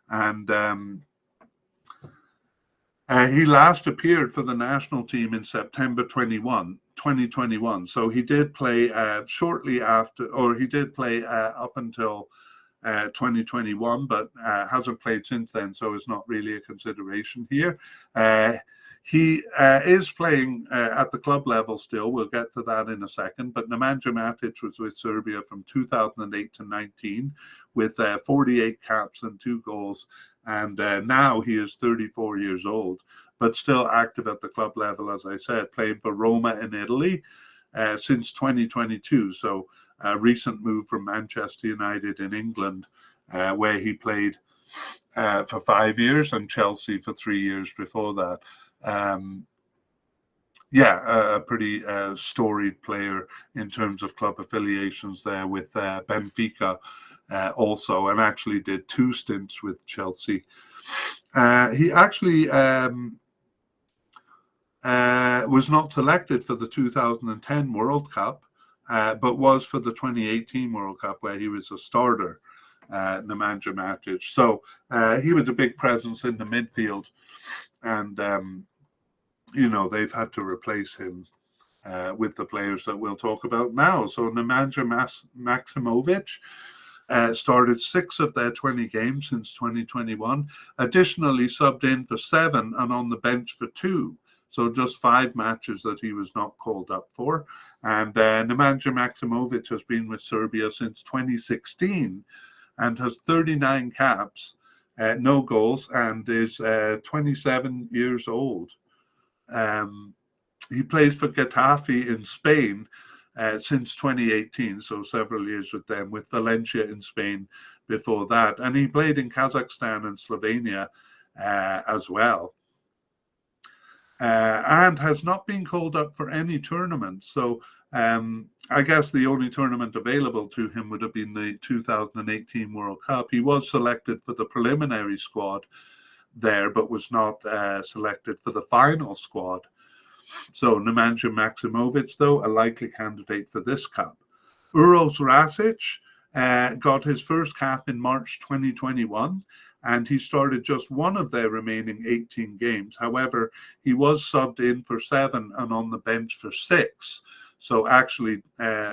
And he last appeared for the national team in September 2021. So he did play shortly after, or he did play up until 2021, but hasn't played since then, so it's not really a consideration here. He is playing at the club level still. We'll get to that in a second. But Nemanja Matic was with Serbia from 2008 to 19 with 48 caps and 2 goals. And now he is 34 years old, but still active at the club level, as I said, playing for Roma in Italy since 2022. So a recent move from Manchester United in England, where he played for 5 years, and Chelsea for 3 years before that. A pretty storied player in terms of club affiliations there with Benfica also, and actually did 2 stints with Chelsea. He actually was not selected for the 2010 World Cup, but was for the 2018 World Cup, where he was a starter, Nemanja Matic. So he was a big presence in the midfield, and they've had to replace him with the players that we'll talk about now. So Nemanja Maksimovic started 6 of their 20 games since 2021. Additionally, subbed in for 7 and on the bench for 2 So just 5 matches that he was not called up for. And Nemanja Maksimovic has been with Serbia since 2016 and has 39 caps, no goals, and is 27 years old. He plays for Getafe in Spain since 2018, so several years with them, with Valencia in Spain before that. And he played in Kazakhstan and Slovenia as well. And has not been called up for any tournament. So I guess the only tournament available to him would have been the 2018 World Cup. He was selected for the preliminary squad there, but was not selected for the final squad. So Nemanja Maksimovic, though, a likely candidate for this cup. Uros Rasic got his first cap in March 2021, and he started just one of their remaining 18 games. However, he was subbed in for 7 and on the bench for 6. So actually,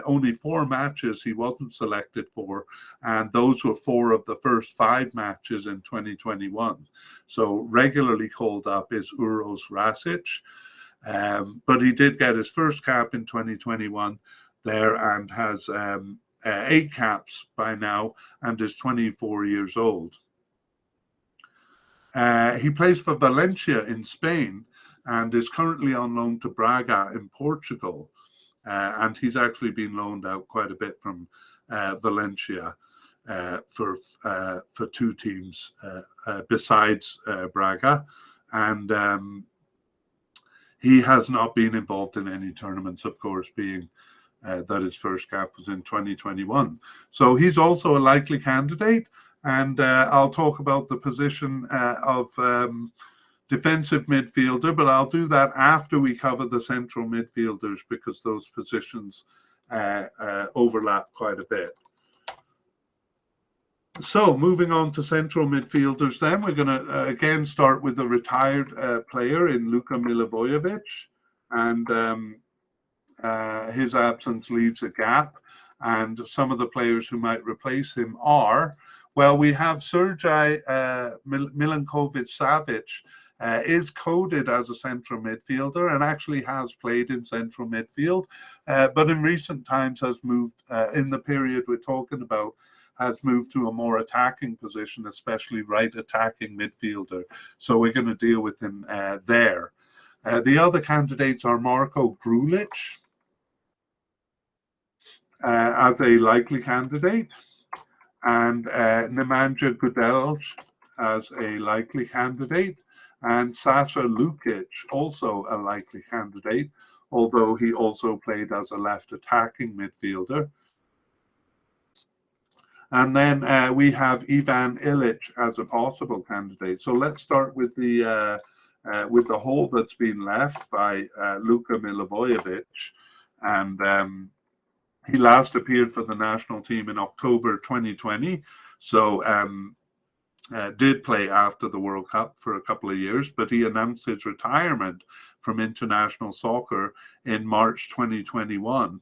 only 4 matches he wasn't selected for, and those were 4 of the first 5 matches in 2021. So regularly called up is Uros Rasic. But he did get his first cap in 2021 there and has 8 caps by now and is 24 years old. He plays for Valencia in Spain and is currently on loan to Braga in Portugal. And he's actually been loaned out quite a bit from Valencia for 2 teams besides Braga. And he has not been involved in any tournaments, of course, being that his first cap was in 2021. So he's also a likely candidate. And I'll talk about the position of defensive midfielder, but I'll do that after we cover the central midfielders because those positions overlap quite a bit. So moving on to central midfielders then, we're going to again start with a retired player in Luka Milivojevic, and his absence leaves a gap, and some of the players who might replace him are, well, we have Sergej Milinkovic-Savic is coded as a central midfielder and actually has played in central midfield, but in recent times has moved, in the period we're talking about, has moved to a more attacking position, especially right attacking midfielder. So we're going to deal with him there. The other candidates are Marko Grulic as a likely candidate, and Nemanja Gudelj as a likely candidate, and Sasha Lukic also a likely candidate, although he also played as a left attacking midfielder. And then we have Ivan Ilic as a possible candidate. So let's start with the hole that's been left by Luka Milivojevic. And he last appeared for the national team in October 2020. So did play after the World Cup for a couple of years, but he announced his retirement from international soccer in March 2021,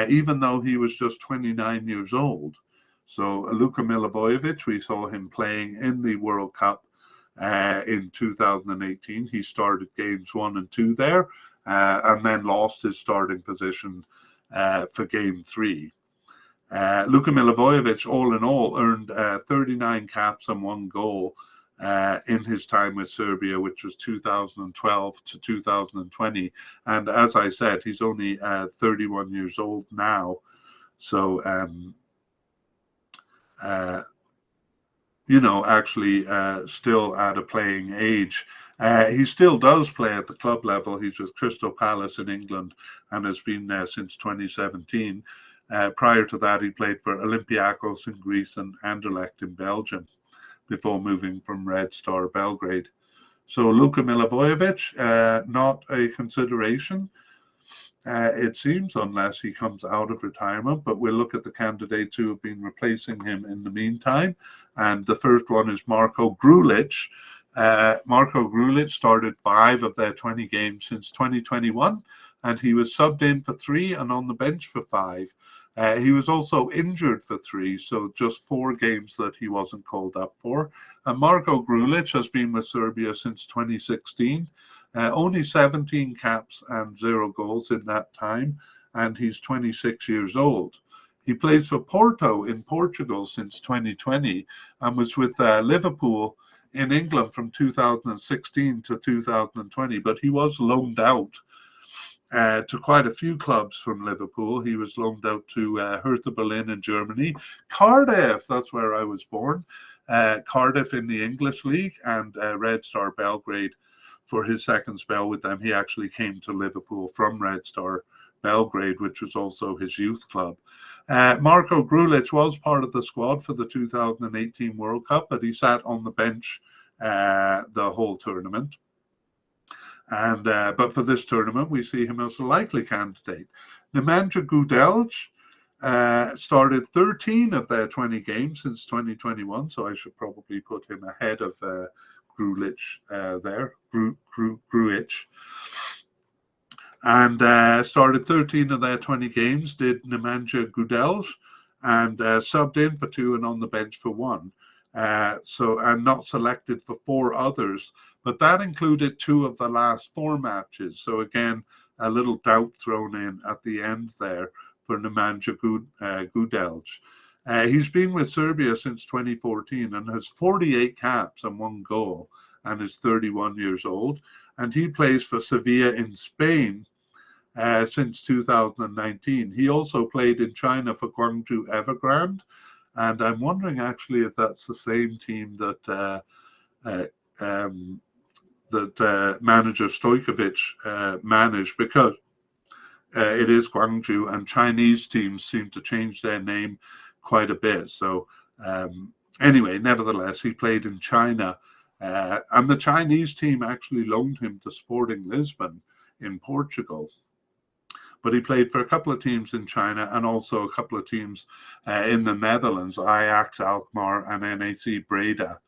even though he was just 29 years old. So Luka Milivojevic, we saw him playing in the World Cup in 2018. He started games 1 and 2 there, and then lost his starting position for game 3. Luka Milivojevic, all in all, earned 39 caps and 1 goal in his time with Serbia, which was 2012 to 2020. And as I said, he's only 31 years old now. So, actually still at a playing age. He still does play at the club level. He's with Crystal Palace in England and has been there since 2017. Prior to that, he played for Olympiacos in Greece and Anderlecht in Belgium before moving from Red Star Belgrade. So Luka Milivojevic, not a consideration, it seems, unless he comes out of retirement. But we'll look at the candidates who have been replacing him in the meantime. And the first one is Marko Grulic. Marko Grulic started 5 of their 20 games since 2021, and he was subbed in for 3 and on the bench for 5. He was also injured for 3, so just 4 games that he wasn't called up for. And Marko Grulic has been with Serbia since 2016, Only 17 caps and 0 goals in that time, and he's 26 years old. He plays for Porto in Portugal since 2020 and was with Liverpool in England from 2016 to 2020, but he was loaned out to quite a few clubs from Liverpool. He was loaned out to Hertha Berlin in Germany, Cardiff, that's where I was born, Cardiff in the English League, and Red Star Belgrade for his second spell with them. He actually came to Liverpool from Red Star Belgrade, which was also his youth club. Marko Grujic was part of the squad for the 2018 World Cup, but he sat on the bench the whole tournament. And but for this tournament, we see him as a likely candidate. Nemanja Gudelj started 13 of their 20 games since 2021, so I should probably put him ahead of Grujic there, Grujic. And started 13 of their 20 games, did Nemanja Gudelj, and subbed in for 2 and on the bench for 1. And not selected for 4 others, but that included 2 of the last 4 matches. So again, a little doubt thrown in at the end there for Nemanja Gudelj. He's been with Serbia since 2014 and has 48 caps and 1 goal, and is 31 years old. And he plays for Sevilla in Spain since 2019. He also played in China for Guangzhou Evergrande, and I'm wondering actually if that's the same team that manager Stojkovic managed, because it is Guangzhou, and Chinese teams seem to change their name quite a bit. So anyway, nevertheless, he played in China, and the Chinese team actually loaned him to Sporting Lisbon in Portugal. But he played for a couple of teams in China and also a couple of teams in the Netherlands, Ajax, Alkmaar, and NAC Breda.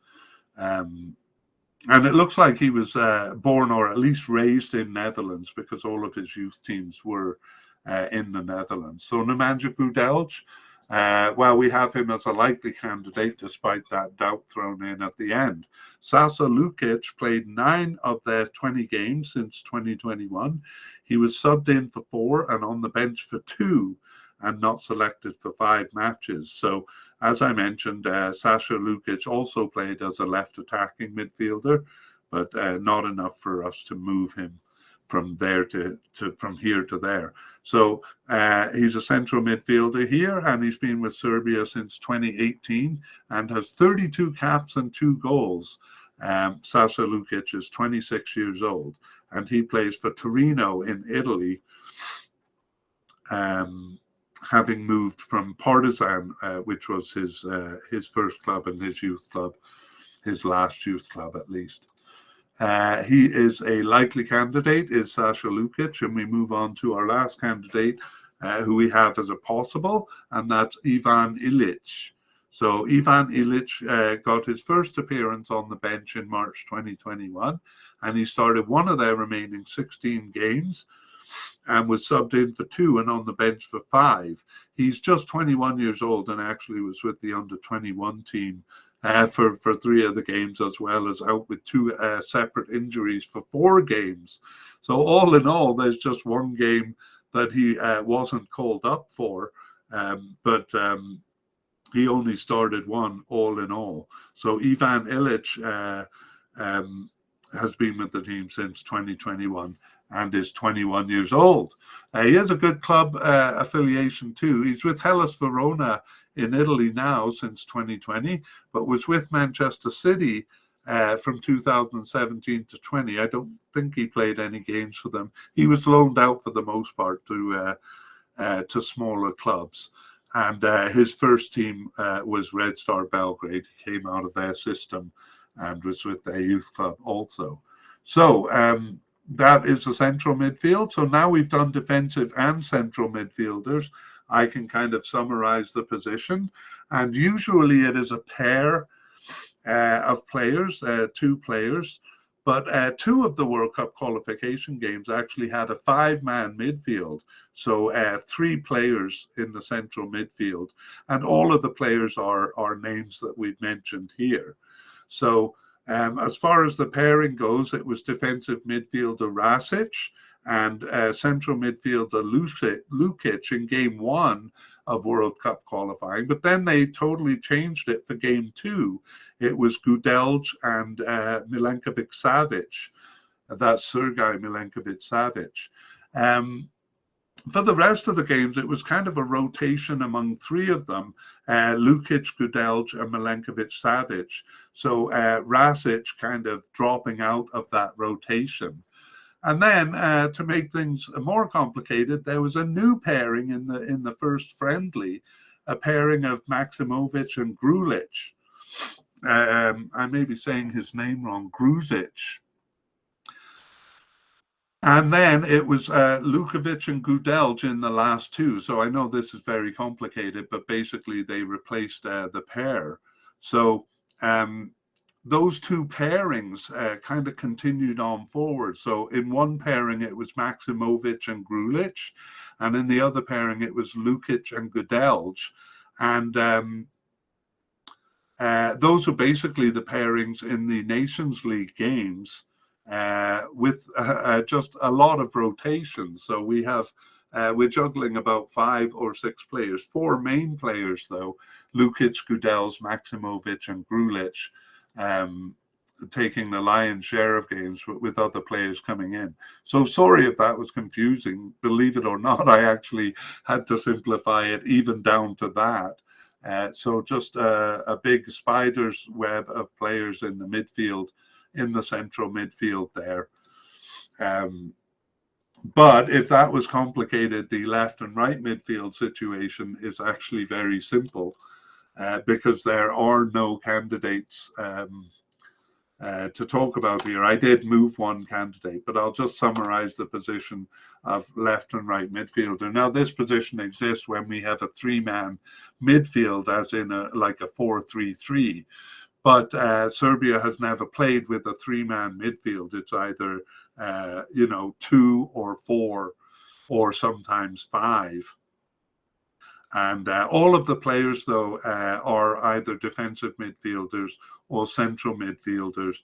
And it looks like he was born or at least raised in Netherlands, because all of his youth teams were in the Netherlands. So Nemanja Gudelj, well, we have him as a likely candidate despite that doubt thrown in at the end. Sasa Lukic played 9 of their 20 games since 2021. He was subbed in for 4 and on the bench for 2, and not selected for 5 matches. So, as I mentioned, Sasa Lukic also played as a left attacking midfielder, but not enough for us to move him from there from here to there. So he's a central midfielder here, and he's been with Serbia since 2018 and has 32 caps and 2 goals. Sasa Lukic is 26 years old, and he plays for Torino in Italy, having moved from Partizan, which was his first club and his youth club, his last youth club at least. He is a likely candidate, is Sasa Lukic, and we move on to our last candidate, who we have as a possible, and that's Ivan Ilic. So Ivan Ilic got his first appearance on the bench in March 2021, and he started 1 of their remaining 16 games, and was subbed in for 2 and on the bench for 5. He's just 21 years old and actually was with the under-21 team for 3 of the games, as well as out with 2 separate injuries for 4 games. So all in all, there's just 1 game that he wasn't called up for, but he only started 1 all in all. So Ivan Ilic has been with the team since 2021 and is 21 years old. He has a good club affiliation too. He's with Hellas Verona in Italy now since 2020, but was with Manchester City from 2017 to 20. I don't think he played any games for them. He was loaned out for the most part to smaller clubs. And his first team was Red Star Belgrade. He came out of their system and was with their youth club also. So that is the central midfield. So now we've done defensive and central midfielders. I can kind of summarize the position. And usually it is a pair of players, 2 players. But 2 of the World Cup qualification games actually had a 5-man midfield. So 3 players in the central midfield. And all of the players are names that we've mentioned here. So As far as the pairing goes, it was defensive midfielder Rasic and central midfielder Lukic in game 1 of World Cup qualifying. But then they totally changed it for game 2. It was Gudelj and Milenkovic-Savic. That's Sergei Milenkovic-Savic. For the rest of the games, it was kind of a rotation among 3 of them, Lukic, Gudelj, and Milenkovic-Savic. So Rasic kind of dropping out of that rotation. And then to make things more complicated, there was a new pairing in the first friendly, a pairing of Maximovic and Grulic. I may be saying his name wrong, Gruzic. And then it was Lukovic and Gudelj in the last 2. So I know this is very complicated, but basically they replaced the pair. So those 2 pairings kind of continued on forward. So in one pairing, it was Maximovic and Grulic. And in the other pairing, it was Lukic and Gudelj. And those were basically the pairings in the Nations League games. With just a lot of rotation. So we have, we're juggling about 5 or 6 players, 4 main players though, Lukic, Gudelj, Maximovic and Grulic, taking the lion's share of games with other players coming in. So sorry if that was confusing. Believe it or not, I actually had to simplify it even down to that. So just a big spider's web of players in the midfield, in the central midfield there. But if that was complicated, the left and right midfield situation is actually very simple because there are no candidates to talk about here. I did move one candidate, but I'll just summarize the position of left and right midfielder. Now, this position exists when we have a 3-man midfield, as in like a 4-3-3. But Serbia has never played with a 3-man midfield. It's either, 2 or 4 or sometimes 5. And all of the players, though, are either defensive midfielders or central midfielders,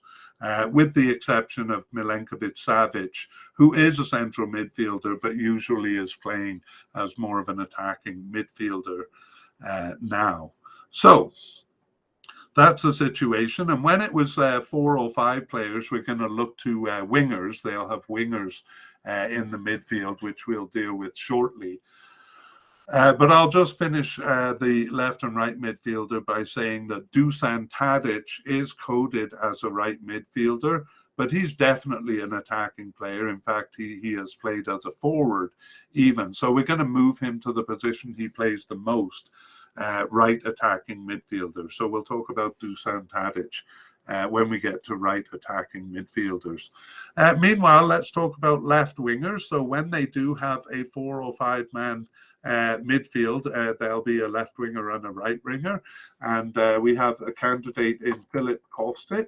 with the exception of Milenkovic-Savic, who is a central midfielder, but usually is playing as more of an attacking midfielder now. So that's the situation. And when it was 4 or 5 players, we're going to look to wingers. They'll have wingers in the midfield, which we'll deal with shortly. But I'll just finish the left and right midfielder by saying that Dusan Tadic is coded as a right midfielder, but he's definitely an attacking player. In fact, he has played as a forward even. So we're going to move him to the position he plays the most, right attacking midfielder. So we'll talk about Dusan Tadic when we get to right attacking midfielders. Meanwhile, let's talk about left wingers. So when they do have a 4 or 5-man midfield, there'll be a left winger and a right winger. And we have a candidate in Filip Kostic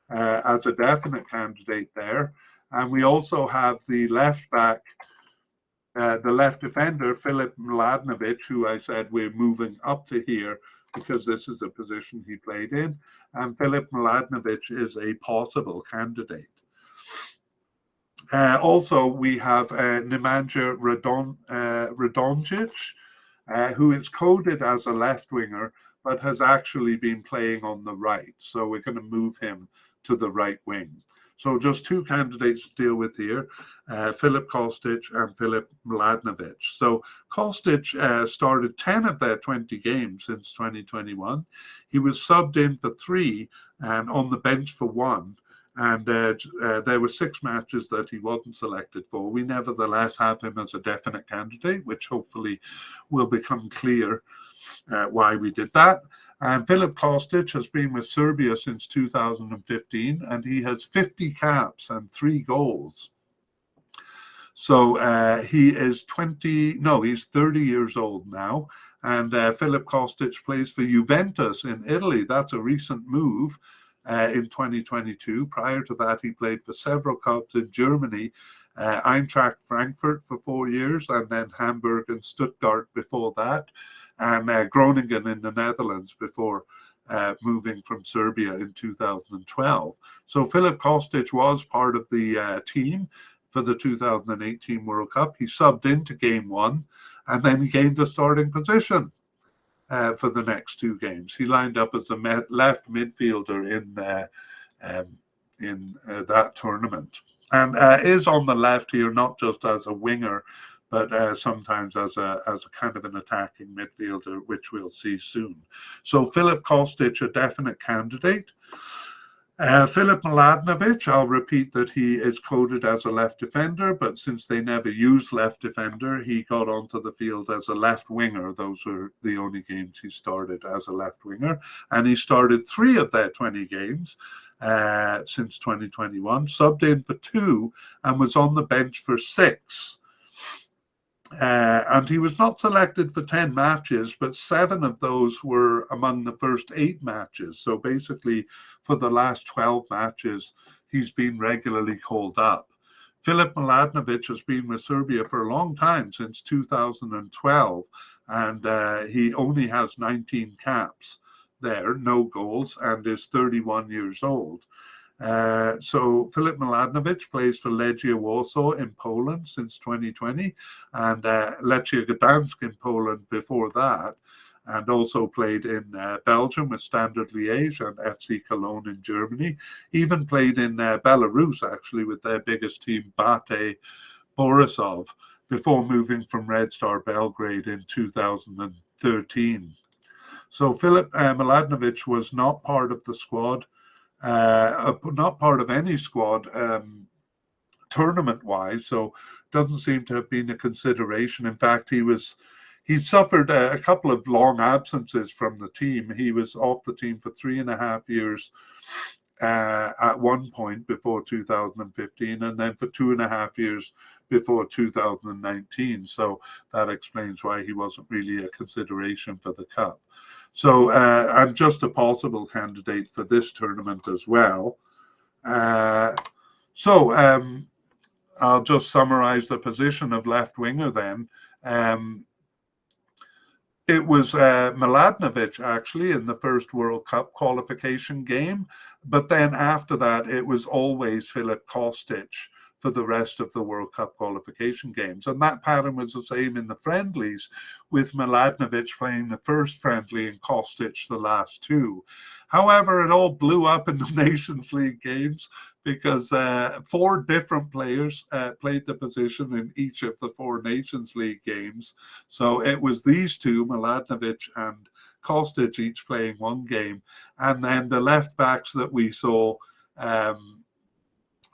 as a definite candidate there. And we also have the left back, the left defender, Filip Mladenovic, who I said we're moving up to here because this is the position he played in. And Filip Mladenovic is a possible candidate. Also, we have Nemanja Radonjic, who is coded as a left winger, but has actually been playing on the right. So we're going to move him to the right wing. So just 2 candidates to deal with here, Filip Kostic and Filip Mladenovic. So Kostic started 10 of their 20 games since 2021. He was subbed in for 3 and on the bench for 1. And there were 6 matches that he wasn't selected for. We nevertheless have him as a definite candidate, which hopefully will become clear why we did that. And Filip Kostic has been with Serbia since 2015, and he has 50 caps and 3 goals. So he is he's 30 years old now. And Filip Kostic plays for Juventus in Italy. That's a recent move in 2022. Prior to that, he played for several clubs in Germany, Eintracht Frankfurt for 4 years, and then Hamburg and Stuttgart before that, and Groningen in the Netherlands before moving from Serbia in 2012. So Filip Kostic was part of the team for the 2018 World Cup. He subbed into game one, and then he gained a starting position for the next two games. He lined up as a left midfielder in that tournament, and is on the left here, not just as a winger, but sometimes as a kind of an attacking midfielder, which we'll see soon. So Filip Kostic, a definite candidate. Filip Mladenovic, I'll repeat that he is coded as a left defender, but since they never used left defender, he got onto the field as a left winger. Those were the only games he started as a left winger, and he started 3 of their 20 games since 2021, subbed in for 2, and was on the bench for 6. And he was not selected for 10 matches, but 7 of those were among the first 8 matches. So basically, for the last 12 matches, he's been regularly called up. Filip Mladenovic has been with Serbia for a long time, since 2012, and he only has 19 caps there, no goals, and is 31 years old. So Filip Mladenovic plays for Legia Warsaw in Poland since 2020, and Lechia Gdansk in Poland before that, and also played in Belgium with Standard Liège and FC Cologne in Germany. Even played in Belarus, actually, with their biggest team, Bate Borisov, before moving from Red Star Belgrade in 2013. So Filip Mladenovic was not part of the squad, not part of any squad tournament-wise, so doesn't seem to have been a consideration. In fact, he suffered a couple of long absences from the team. He was off the team for 3.5 years at one point before 2015, and then for 2.5 years before 2019. So that explains why he wasn't really a consideration for the Cup. So I'm just a possible candidate for this tournament as well. So I'll just summarize the position of left winger then. It was Mladenovic, actually, in the first World Cup qualification game. But then after that, it was always Filip Kostic for the rest of the World Cup qualification games. And that pattern was the same in the friendlies, with Mladenovic playing the first friendly and Kostic the last 2. However, it all blew up in the Nations League games because 4 different players played the position in each of the 4 Nations League games. So it was these 2, Mladenovic and Kostic, each playing 1 game. And then the left backs that we saw,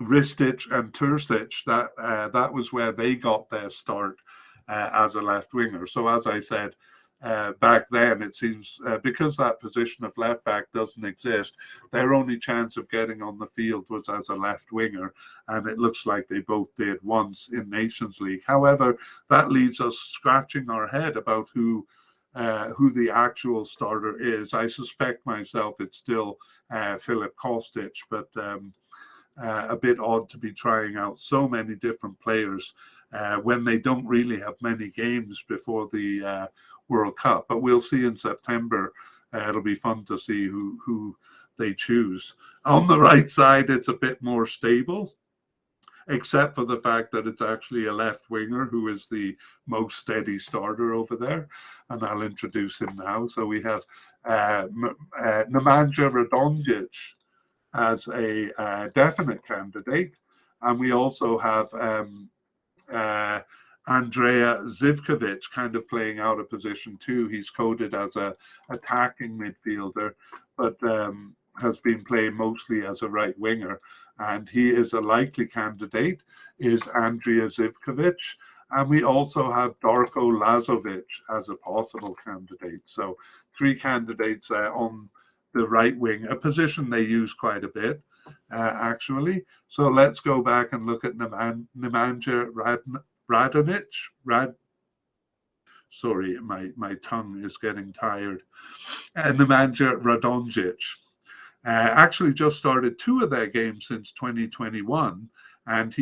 Ristic and Tursic, that was where they got their start as a left winger. So as I said, back then, it seems, because that position of left back doesn't exist, their only chance of getting on the field was as a left winger, and it looks like they both did once in Nations League. However, that leaves us scratching our head about who the actual starter is. I suspect myself it's still Filip Kostic, but a bit odd to be trying out so many different players when they don't really have many games before the World Cup. But we'll see in September. It'll be fun to see who they choose. On the right side, it's a bit more stable, except for the fact that it's actually a left winger who is the most steady starter over there. And I'll introduce him now. So we have Nemanja Radonjic as a definite candidate. And we also have Andrea Zivkovic kind of playing out of position too. He's coded as a attacking midfielder, but has been playing mostly as a right winger. And he is a likely candidate, is Andrea Zivkovic. And we also have Darko Lazovic as a possible candidate. So 3 candidates on the right wing, a position they use quite a bit, actually. So let's go back and look at Nemanja Radonic. Sorry, my tongue is getting tired. Nemanja Radonjic. Actually just started 2 of their games since 2021, and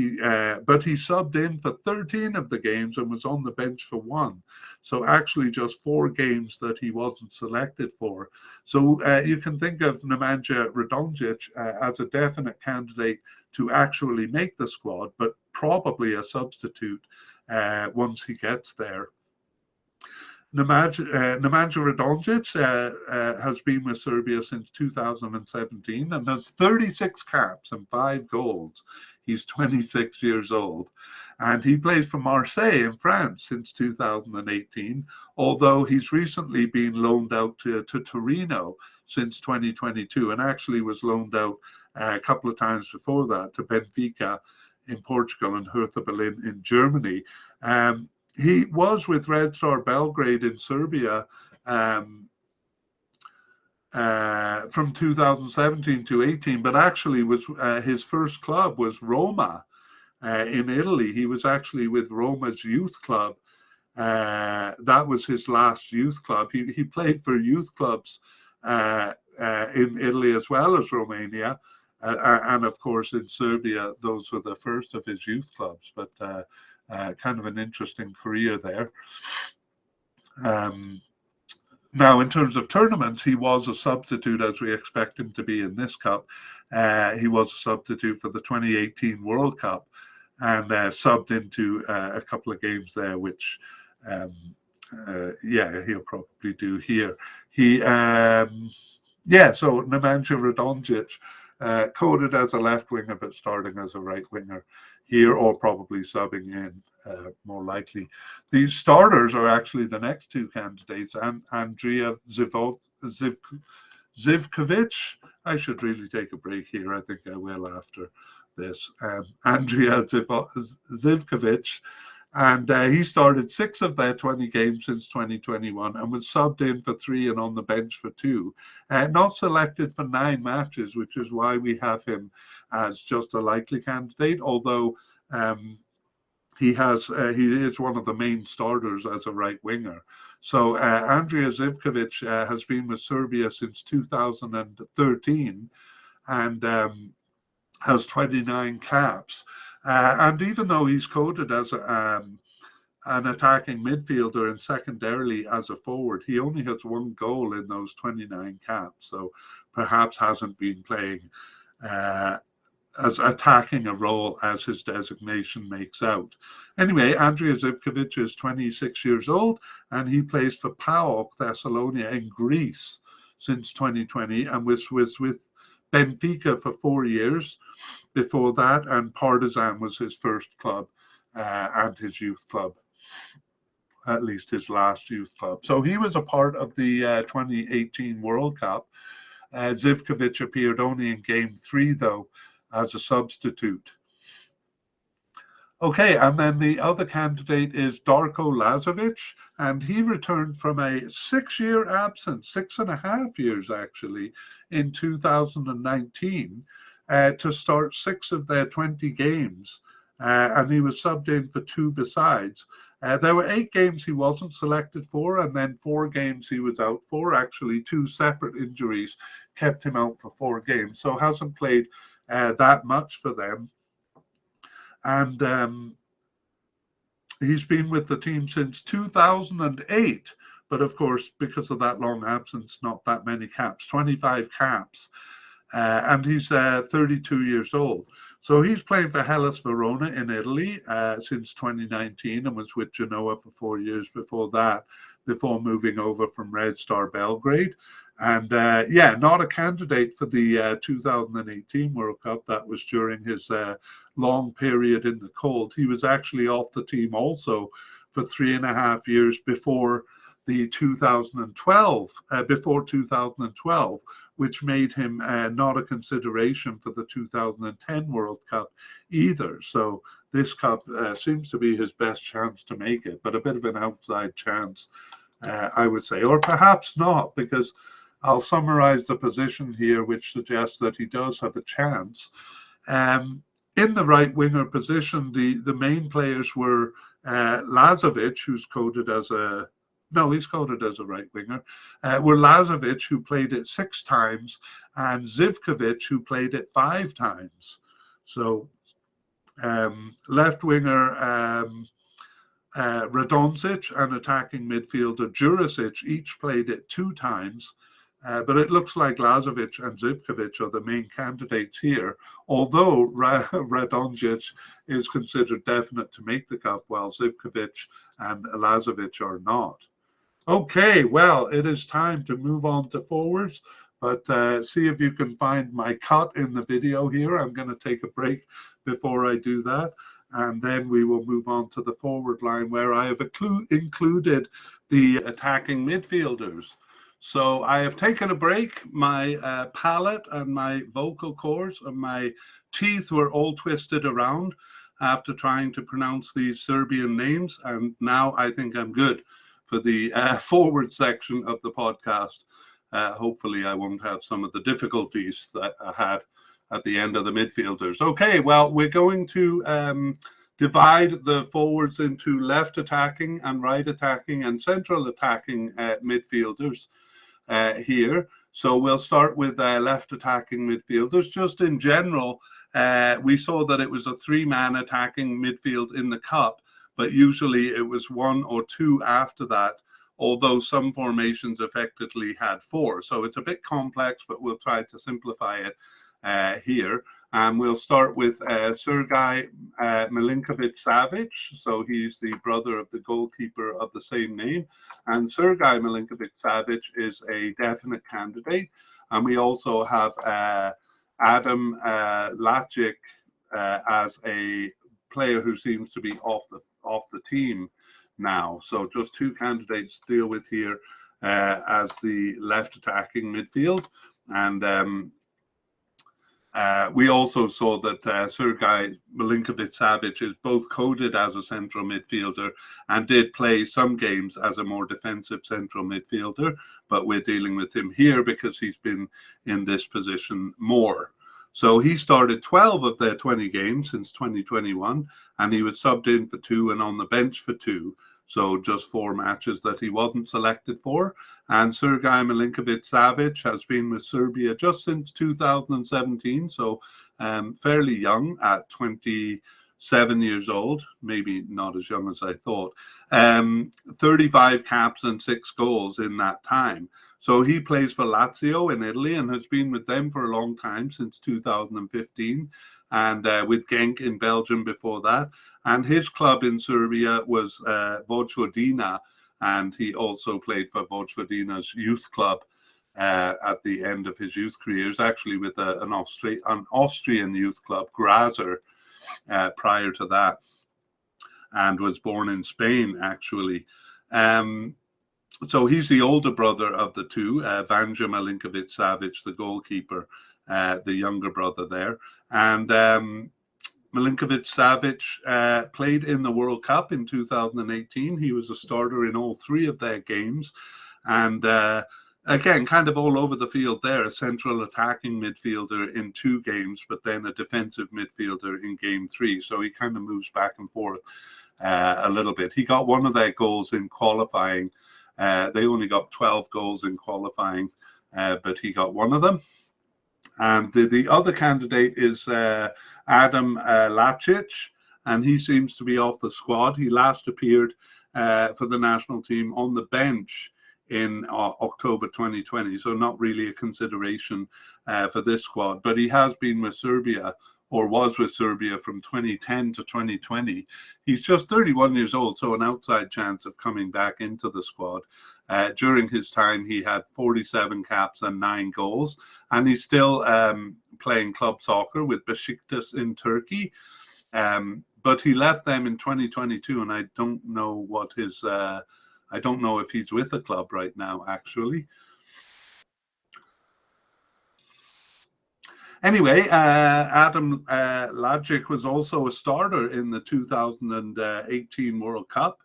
but he subbed in for 13 of the games and was on the bench for 1. So actually just 4 games that he wasn't selected for. So you can think of Nemanja Radonjic as a definite candidate to actually make the squad, but probably a substitute once he gets there. Nemanja Radonjic has been with Serbia since 2017 and has 36 caps and 5 goals. He's 26 years old. And he plays for Marseille in France since 2018, although he's recently been loaned out to Torino since 2022 and actually was loaned out a couple of times before that to Benfica in Portugal and Hertha Berlin in Germany. He was with Red Star Belgrade in Serbia from 2017 to 18, but actually was his first club was Roma in Italy. He was actually with Roma's youth club. That was his last youth club. He played for youth clubs in Italy as well as Romania. And of course in Serbia, those were the first of his youth clubs, but kind of an interesting career there. Now, in terms of tournaments, he was a substitute, as we expect him to be in this cup. He was a substitute for the 2018 World Cup and subbed into a couple of games there, which, he'll probably do here. So Nemanja Radonjic, coded as a left winger, but starting as a right winger here, or probably subbing in, more likely. These starters are actually the next 2 candidates, and Andrea Zivkovic. I should really take a break here. I think I will after this. Andrea Zivkovic. And he started 6 of their 20 games since 2021 and was subbed in for 3 and on the bench for 2. Not selected for 9 matches, which is why we have him as just a likely candidate, although he is one of the main starters as a right winger. So Andrea Zivkovic has been with Serbia since 2013 and has 29 caps. And even though he's coded as an attacking midfielder and secondarily as a forward, he only has 1 goal in those 29 caps. So perhaps hasn't been playing as attacking a role as his designation makes out. Anyway, Andrea Zivkovic is 26 years old and he plays for PAOK Thessalonia in Greece since 2020 and was with Benfica for 4 years before that, and Partizan was his first club and his youth club, at least his last youth club. So he was a part of the 2018 World Cup. Zivkovic appeared only in game 3, though, as a substitute. Okay, and then the other candidate is Darko Lazovic, and he returned from a 6-year absence, 6.5 years actually, in 2019 to start 6 of their 20 games, and he was subbed in for 2 besides. There were 8 games he wasn't selected for, and then 4 games he was out for. Actually, 2 separate injuries kept him out for 4 games, so hasn't played that much for them. And he's been with the team since 2008, but of course, because of that long absence, not that many caps, 25 caps, and he's 32 years old. So he's playing for Hellas Verona in Italy since 2019 and was with Genoa for 4 years before that, before moving over from Red Star Belgrade. And not a candidate for the 2018 World Cup. That was during his long period in the cold. He was actually off the team also for 3.5 years before the 2012, which made him not a consideration for the 2010 World Cup either. So this cup seems to be his best chance to make it, but a bit of an outside chance, I would say, or perhaps not, because I'll summarize the position here, which suggests that he does have a chance. In the right winger position, the main players were Lazovic, who's coded as he's coded as a right winger, were Lazovic, who played it 6 times, and Zivkovic, who played it 5 times. So Left winger Radoncic and attacking midfielder Jurisic each played it 2 times. But it looks like Lazovic and Zivkovic are the main candidates here, although Radoncic is considered definite to make the cup, while Zivkovic and Lazovic are not. Okay, well, it is time to move on to forwards, but see if you can find my cut in the video here. I'm going to take a break before I do that, and then we will move on to the forward line, where I have included the attacking midfielders. So I have taken a break. My palate and my vocal cords and my teeth were all twisted around after trying to pronounce these Serbian names, and now I think I'm good for the forward section of the podcast. Hopefully I won't have some of the difficulties that I had at the end of the midfielders. Okay, well, we're going to divide the forwards into left attacking and right attacking and central attacking midfielders here. So we'll start with left attacking midfielders. Just in general, we saw that it was a 3-man attacking midfield in the cup, but usually it was 1 or 2 after that, although some formations effectively had 4. So it's a bit complex, but we'll try to simplify it here. And we'll start with Sergei Milinkovic-Savic. So he's the brother of the goalkeeper of the same name. And Sergei Milinkovic-Savic is a definite candidate. And we also have Adam Lacic as a player who seems to be off the team now. So just 2 candidates to deal with here as the left attacking midfield. And we also saw that Sergei Milinkovic-Savic is both coded as a central midfielder and did play some games as a more defensive central midfielder, but we're dealing with him here because he's been in this position more. So he started 12 of their 20 games since 2021, and he was subbed in for 2 and on the bench for 2. So just 4 matches that he wasn't selected for. And Sergei Milinkovic-Savic has been with Serbia just since 2017, so fairly young at 27 years old, maybe not as young as I thought. 35 caps and 6 goals in that time. So he plays for Lazio in Italy and has been with them for a long time, since 2015, and with Genk in Belgium before that. And his club in Serbia was Vojvodina, and he also played for Vojvodina's youth club at the end of his youth careers, actually with an Austrian youth club, Grazer, prior to that, and was born in Spain, actually. So he's the older brother of the 2, Vanja Milinkovic-Savic, the goalkeeper, the younger brother there. And Milinkovic-Savic played in the World Cup in 2018. He was a starter in all 3 of their games. And again, kind of all over the field there, a central attacking midfielder in 2 games, but then a defensive midfielder in game 3. So he kind of moves back and forth a little bit. He got 1 of their goals in qualifying. They only got 12 goals in qualifying, but he got 1 of them. And the other candidate is Adam Lacic, and he seems to be off the squad. He last appeared for the national team on the bench in October 2020, so not really a consideration for this squad. But he has been with Serbia, or was with Serbia, from 2010 to 2020. He's just 31 years old, so an outside chance of coming back into the squad. During his time, he had 47 caps and 9 goals, and he's still playing club soccer with Besiktas in Turkey. But he left them in 2022, and I don't know what his, I don't know if he's with the club right now, actually. Anyway, Adam Lacic was also a starter in the 2018 World Cup,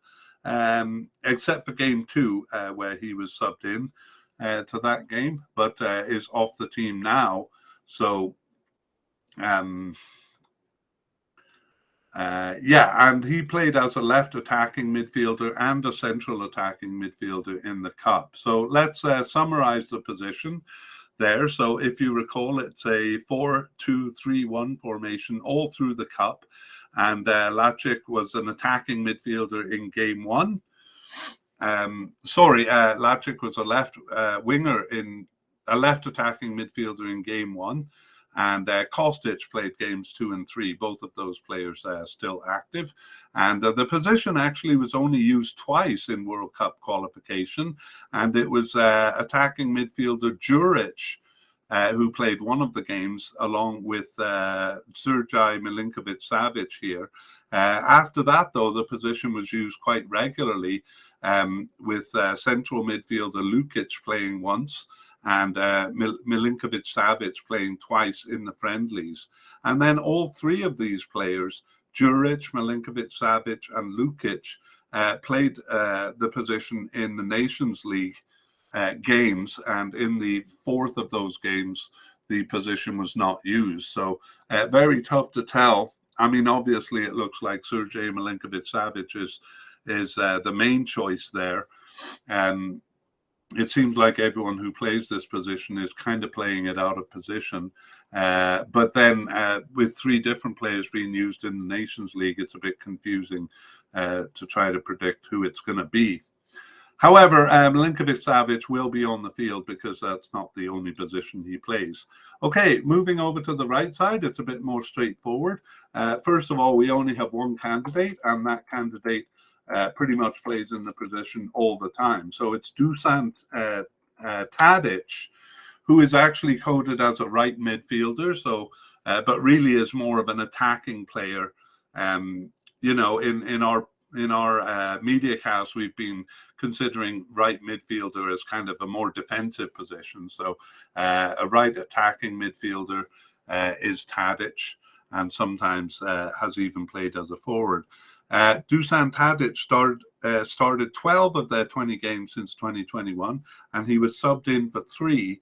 except for game 2, where he was subbed in to that game, but is off the team now. So, yeah, and he played as a left attacking midfielder and a central attacking midfielder in the cup. So let's summarize the position. there. So if you recall, it's a 4-2-3-1 formation all through the cup. And Lacic was an attacking midfielder in game one. Lacic was a left left attacking midfielder in game one. And Kostic played games 2 and 3, both of those players still active. And the position actually was only used twice in World Cup qualification. And it was attacking midfielder Juric, who played one of the games along with Sergej Milinkovic-Savic here. After that, though, the position was used quite regularly with central midfielder Lukic playing once, and Milinkovic-Savic playing twice in the friendlies. And then all three of these players, Juric, Milinkovic-Savic, and Lukic, played the position in the Nations League games. And in the fourth of those games, the position was not used. So very tough to tell. I mean, obviously, it looks like Sergej Milinkovic-Savic is the main choice there. It seems like everyone who plays this position is kind of playing it out of position. But then with three different players being used in the Nations League, it's a bit confusing to try to predict who it's going to be. However, Milinkovic-Savic will be on the field because that's not the only position he plays. Okay, moving over to the right side, it's a bit more straightforward. First of all, we only have one candidate, and that candidate pretty much plays in the position all the time. So it's Dusan Tadic, who is actually coded as a right midfielder, so but really is more of an attacking player. You know, in our mediacast, we've been considering right midfielder as kind of a more defensive position. So a right attacking midfielder is Tadic, and sometimes has even played as a forward. Dusan Tadic started 12 of their 20 games since 2021, and he was subbed in for 3,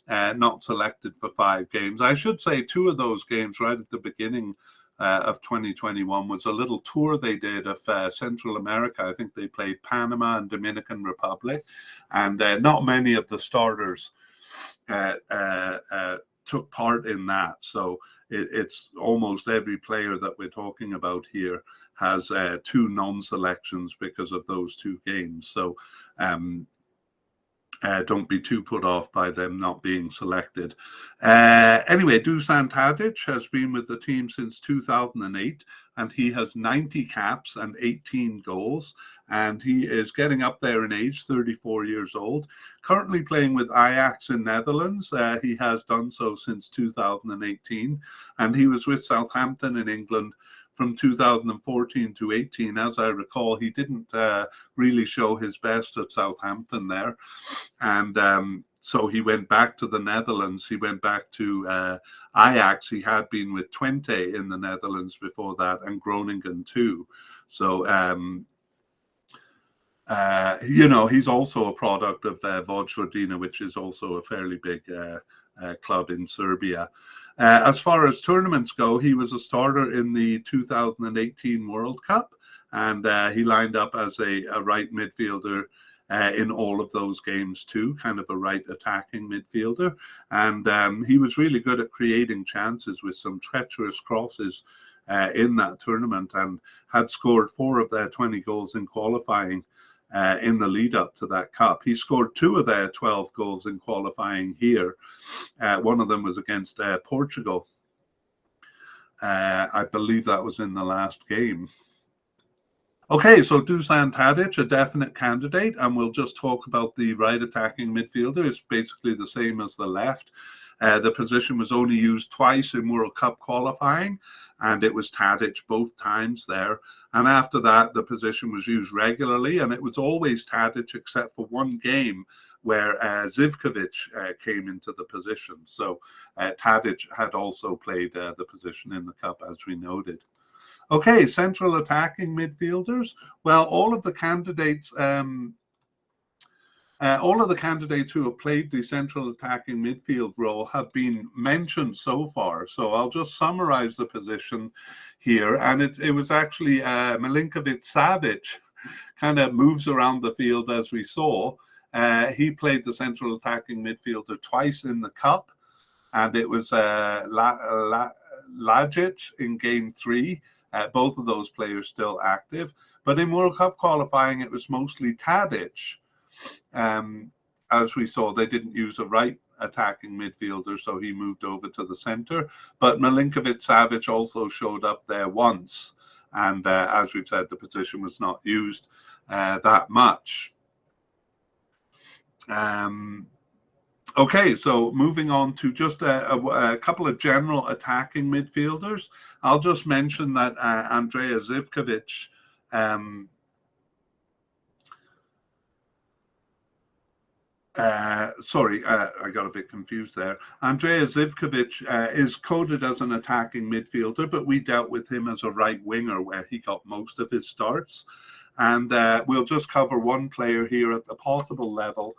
not selected for 5 games. I should say 2 of those games right at the beginning of 2021 was a little tour they did of Central America. I think they played Panama and Dominican Republic, and not many of the starters took part in that. So it's almost every player that we're talking about here has 2 non-selections because of those 2 games. So don't be too put off by them not being selected. Anyway, Dusan Tadic has been with the team since 2008, and he has 90 caps and 18 goals, and he is getting up there in age, 34 years old. Currently playing with Ajax in Netherlands. He has done so since 2018, and he was with Southampton in England from 2014 to 18. As I recall, he didn't really show his best at Southampton there. And so he went back to the Netherlands. He went back to Ajax. He had been with Twente in the Netherlands before that, and Groningen too. So, you know, he's also a product of Vojvodina, which is also a fairly big club in Serbia. As far as tournaments go, he was a starter in the 2018 World Cup, and he lined up as a right midfielder in all of those games too, kind of a right attacking midfielder. And he was really good at creating chances with some treacherous crosses in that tournament, and had scored 4 of their 20 goals in qualifying in the lead up to that cup. He scored 2 of their 12 goals in qualifying here. One of them was against Portugal. I believe that was in the last game. Okay, so Dusan Tadic, a definite candidate, and we'll just talk about the right attacking midfielder. It's basically the same as the left. The position was only used twice in World Cup qualifying, and it was Tadic both times there. And after that, the position was used regularly, and it was always Tadic except for one game where Zivkovic came into the position. So Tadic had also played the position in the cup, as we noted. Okay, central attacking midfielders. Well, all of the candidates who have played the central attacking midfield role have been mentioned so far. So I'll just summarize the position here. And it was actually Milinkovic-Savic kind of moves around the field, as we saw. He played the central attacking midfielder twice in the cup, and it was Lajic in game 3. Both of those players still active. But in World Cup qualifying, it was mostly Tadic. As we saw, they didn't use a right attacking midfielder, so he moved over to the center. But Milinkovic-Savic also showed up there once. And as we've said, the position was not used that much. Okay, so moving on to just a couple of general attacking midfielders. I'll just mention that Andrea Zivkovic, I got a bit confused there. Andrea Zivkovic is coded as an attacking midfielder, but we dealt with him as a right winger where he got most of his starts. And we'll just cover one player here at the possible level,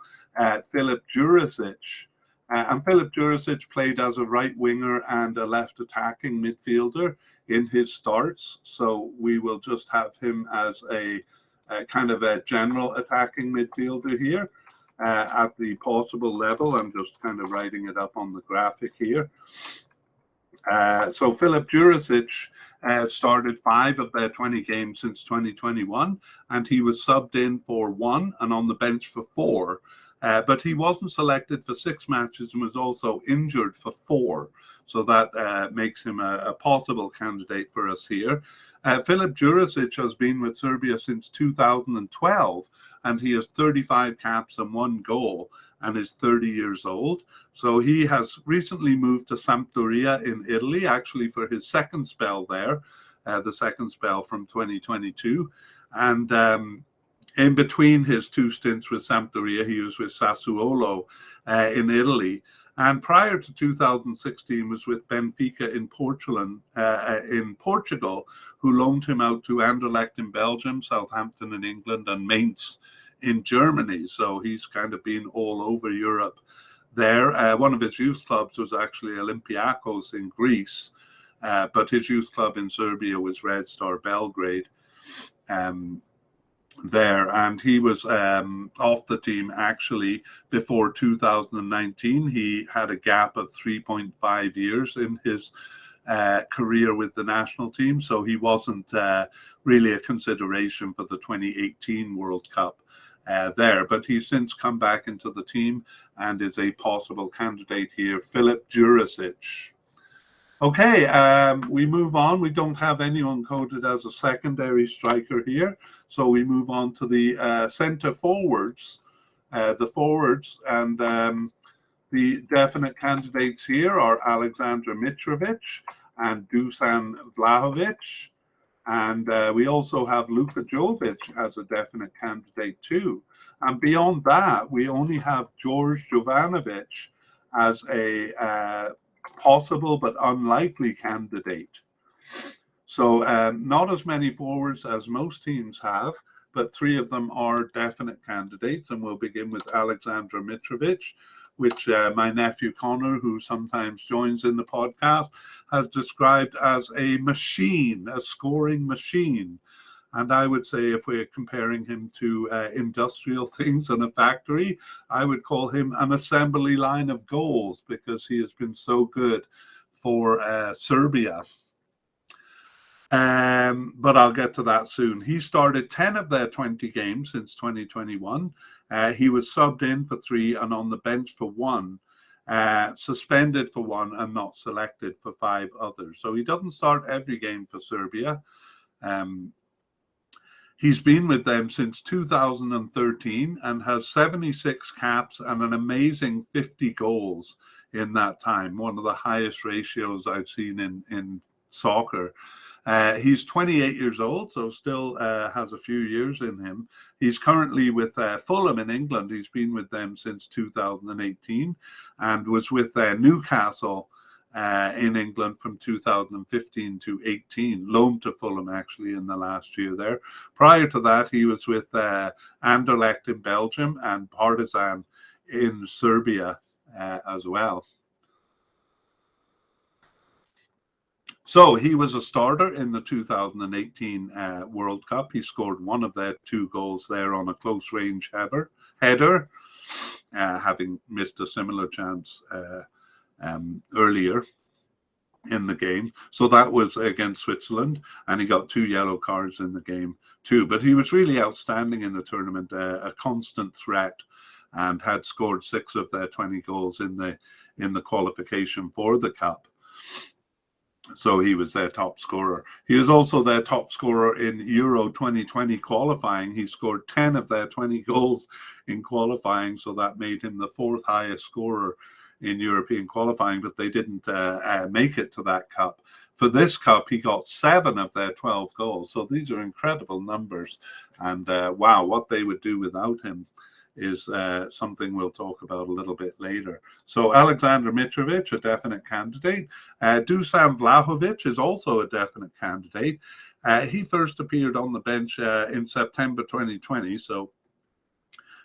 Filip Jurisic. And Filip Jurisic played as a right winger and a left attacking midfielder in his starts. So we will just have him as a kind of a general attacking midfielder here at the possible level. I'm just kind of writing it up on the graphic here. So Filip Jurisic started 5 of their 20 games since 2021, and he was subbed in for 1 and on the bench for 4. But he wasn't selected for 6 matches and was also injured for 4. So that makes him a possible candidate for us here. Filip Jurisic has been with Serbia since 2012, and he has 35 caps and 1 goal and is 30 years old. So he has recently moved to Sampdoria in Italy, actually for his second spell there, the second spell from 2022. And in between his 2 stints with Sampdoria, he was with Sassuolo in Italy. And prior to 2016 was with Benfica in Portugal, who loaned him out to Anderlecht in Belgium, Southampton in England, and Mainz in Germany. So he's kind of been all over Europe there. One of his youth clubs was actually Olympiacos in Greece, but his youth club in Serbia was Red Star Belgrade. There, and he was off the team actually before 2019. He had a gap of 3.5 years in his career with the national team, so he wasn't really a consideration for the 2018 World Cup there, but he's since come back into the team and is a possible candidate here, Filip Jurisic. Okay, we move on. We don't have anyone coded as a secondary striker here. So we move on to the center forwards. The forwards and the definite candidates here are Alexander Mitrovic and Dusan Vlahovic. And we also have Luka Jovic as a definite candidate too. And beyond that, we only have George Jovanovic as a possible but unlikely candidate. So not as many forwards as most teams have, but 3 of them are definite candidates. And we'll begin with Alexander Mitrovic, which my nephew Connor, who sometimes joins in the podcast, has described as a machine, a scoring machine. And I would say if we're comparing him to industrial things in a factory, I would call him an assembly line of goals because he has been so good for Serbia. But I'll get to that soon. He started 10 of their 20 games since 2021. He was subbed in for 3 and on the bench for 1, suspended for 1 and not selected for 5 others. So he doesn't start every game for Serbia. He's been with them since 2013 and has 76 caps and an amazing 50 goals in that time, one of the highest ratios I've seen in soccer. He's 28 years old, so still has a few years in him. He's currently with Fulham in England. He's been with them since 2018 and was with Newcastle in England from 2015 to 18, loaned to Fulham actually in the last year there. Prior to that, he was with Anderlecht in Belgium and Partizan in Serbia as well. So he was a starter in the 2018 World Cup. He scored 1 of their 2 goals there on a close range header. having missed a similar chance earlier in the game. So that was against Switzerland, and he got 2 yellow cards in the game too. But he was really outstanding in the tournament, a constant threat, and had scored 6 of their 20 goals in the qualification for the Cup. So he was their top scorer. He was also their top scorer in Euro 2020 qualifying. He scored 10 of their 20 goals in qualifying, so that made him the 4th highest scorer in European qualifying, but they didn't make it to that Cup. For this Cup, he got 7 of their 12 goals. So these are incredible numbers. And wow, what they would do without him is something we'll talk about a little bit later. So Alexander Mitrovic, a definite candidate. Dusan Vlahovic is also a definite candidate. He first appeared on the bench in September 2020, so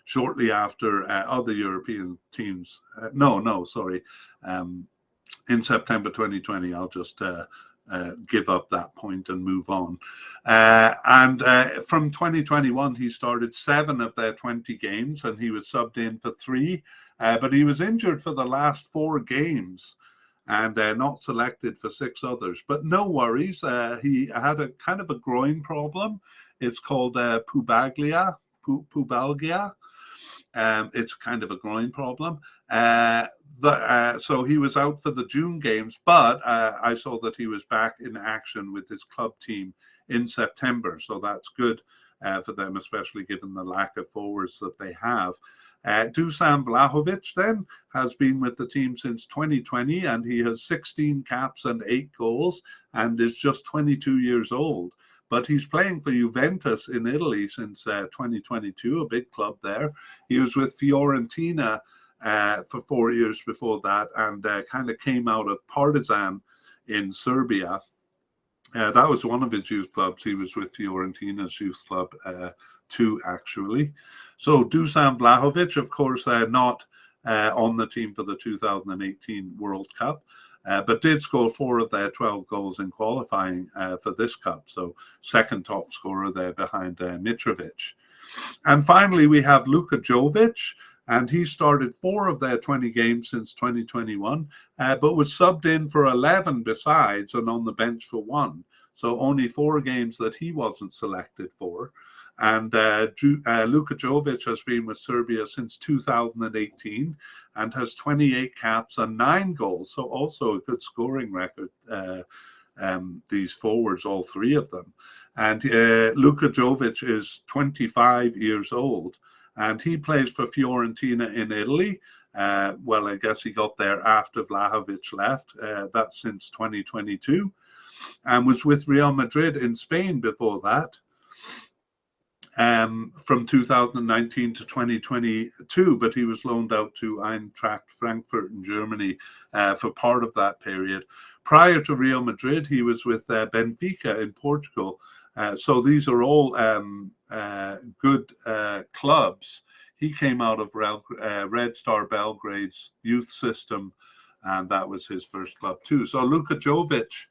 shortly after other European teams. In September 2020. I'll just give up that point and move on. From 2021, he started 7 of their 20 games, and he was subbed in for 3. But he was injured for the last 4 games and not selected for 6 others. But no worries. He had a kind of a groin problem. It's called pubalgia. It's kind of a groin problem. So he was out for the June games, but I saw that he was back in action with his club team in September. So that's good for them, especially given the lack of forwards that they have. Dusan Vlahovic then has been with the team since 2020, and he has 16 caps and 8 goals and is just 22 years old. But he's playing for Juventus in Italy since 2022, a big club there. He was with Fiorentina for 4 years before that, and kind of came out of Partizan in Serbia. That was one of his youth clubs. He was with Fiorentina's youth club too, actually. So Dusan Vlahovic, of course, not on the team for the 2018 World Cup, but did score 4 of their 12 goals in qualifying for this Cup. So second top scorer there behind Mitrovic. And finally, we have Luka Jovic, and he started 4 of their 20 games since 2021, but was subbed in for 11 besides and on the bench for 1. So only 4 games that he wasn't selected for. And Luka Jovic has been with Serbia since 2018 and has 28 caps and 9 goals. So also a good scoring record, these forwards, all 3 of them. And Luka Jovic is 25 years old, and he plays for Fiorentina in Italy. Well, I guess he got there after Vlahovic left. That's since 2022, and was with Real Madrid in Spain before that. From 2019 to 2022, but he was loaned out to Eintracht Frankfurt in Germany for part of that period. Prior to Real Madrid, he was with Benfica in Portugal. So these are all good clubs. He came out of Red Star Belgrade's youth system, and that was his first club too. So Luka Jovic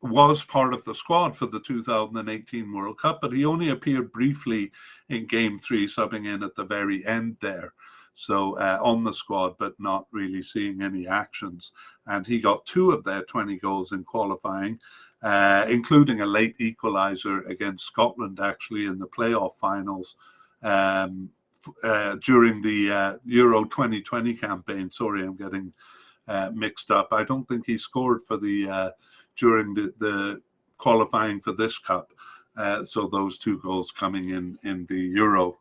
was part of the squad for the 2018 World Cup, but he only appeared briefly in Game 3, subbing in at the very end there. So on the squad, but not really seeing any actions. And he got 2 of their 20 goals in qualifying, including a late equaliser against Scotland, actually, in the playoff finals during the Euro 2020 campaign. Sorry, I'm getting mixed up. I don't think he scored for the during the qualifying for this Cup. So those 2 goals coming in the Euro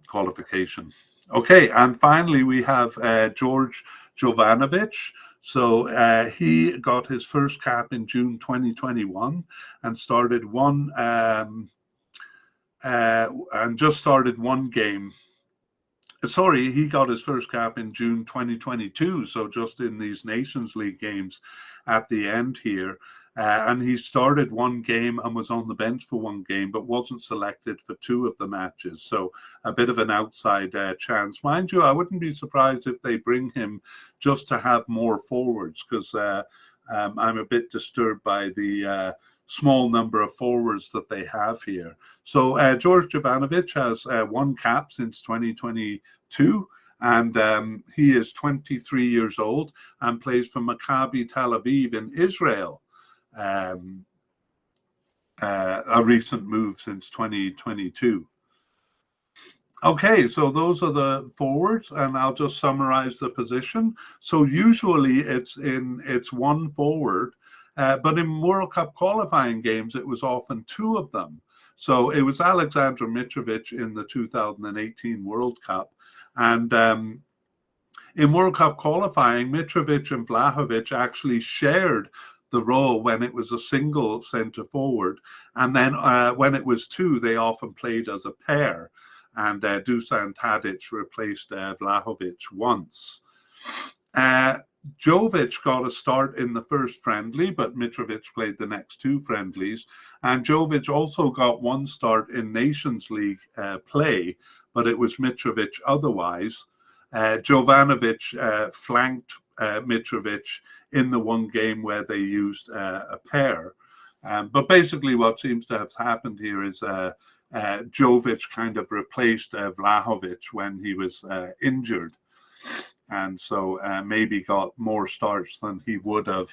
qualification. Okay, and finally we have George Jovanovic. So he got his first cap in June 2021 and started one game. Sorry, he got his first cap in June 2022, so just in these Nations League games at the end here. And he started 1 game and was on the bench for 1 game, but wasn't selected for 2 of the matches. So a bit of an outside chance. Mind you, I wouldn't be surprised if they bring him just to have more forwards, because I'm a bit disturbed by the small number of forwards that they have here. So George Jovanovic has 1 cap since 2022, and he is 23 years old and plays for Maccabi Tel Aviv in Israel. A recent move since 2022. Okay, so those are the forwards, and I'll just summarize the position. So usually it's 1 forward, but in World Cup qualifying games, it was often 2 of them. So it was Alexander Mitrovic in the 2018 World Cup, and in World Cup qualifying, Mitrovic and Vlahovic actually shared the role when it was a single centre forward, and then when it was 2, they often played as a pair. And Dusan Tadic replaced Vlahovic once. Jovic got a start in the first friendly, but Mitrovic played the next 2 friendlies. And Jovic also got 1 start in Nations League play, but it was Mitrovic otherwise. Jovanovic flanked Mitrovic in the 1 game where they used a pair. But basically what seems to have happened here is Jovic kind of replaced Vlahovic when he was injured, and so maybe got more starts than he would have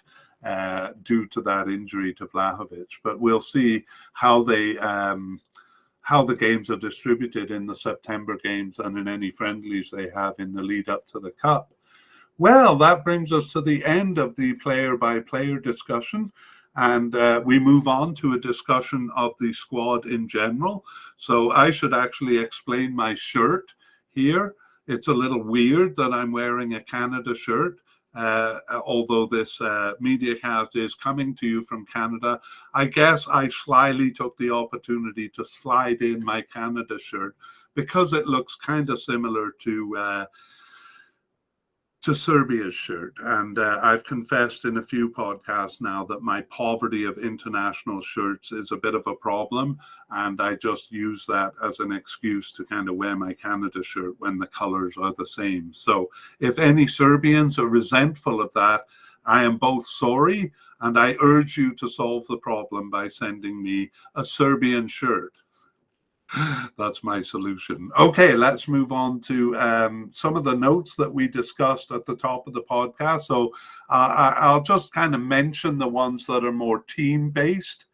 due to that injury to Vlahovic. But we'll see how the games are distributed in the September games and in any friendlies they have in the lead up to the Cup. Well, that brings us to the end of the player-by-player discussion. And we move on to a discussion of the squad in general. So I should actually explain my shirt here. It's a little weird that I'm wearing a Canada shirt, although this mediacast is coming to you from Canada. I guess I slyly took the opportunity to slide in my Canada shirt because it looks kind of similar to Serbia's shirt. And I've confessed in a few podcasts now that my poverty of international shirts is a bit of a problem. And I just use that as an excuse to kind of wear my Canada shirt when the colors are the same. So if any Serbians are resentful of that, I am both sorry and I urge you to solve the problem by sending me a Serbian shirt. That's my solution. Okay, let's move on to some of the notes that we discussed at the top of the podcast. So I'll just kind of mention the ones that are more team-based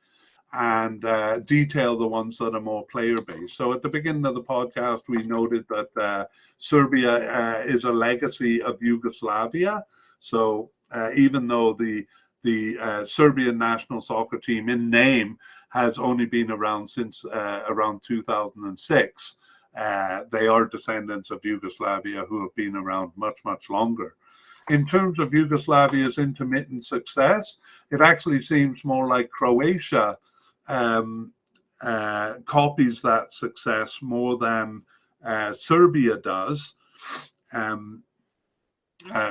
and detail the ones that are more player-based. So at the beginning of the podcast, we noted that Serbia is a legacy of Yugoslavia. So even though the Serbian national soccer team in name has only been around since around 2006. They are descendants of Yugoslavia who have been around much, much longer. In terms of Yugoslavia's intermittent success, it actually seems more like Croatia copies that success more than Serbia does,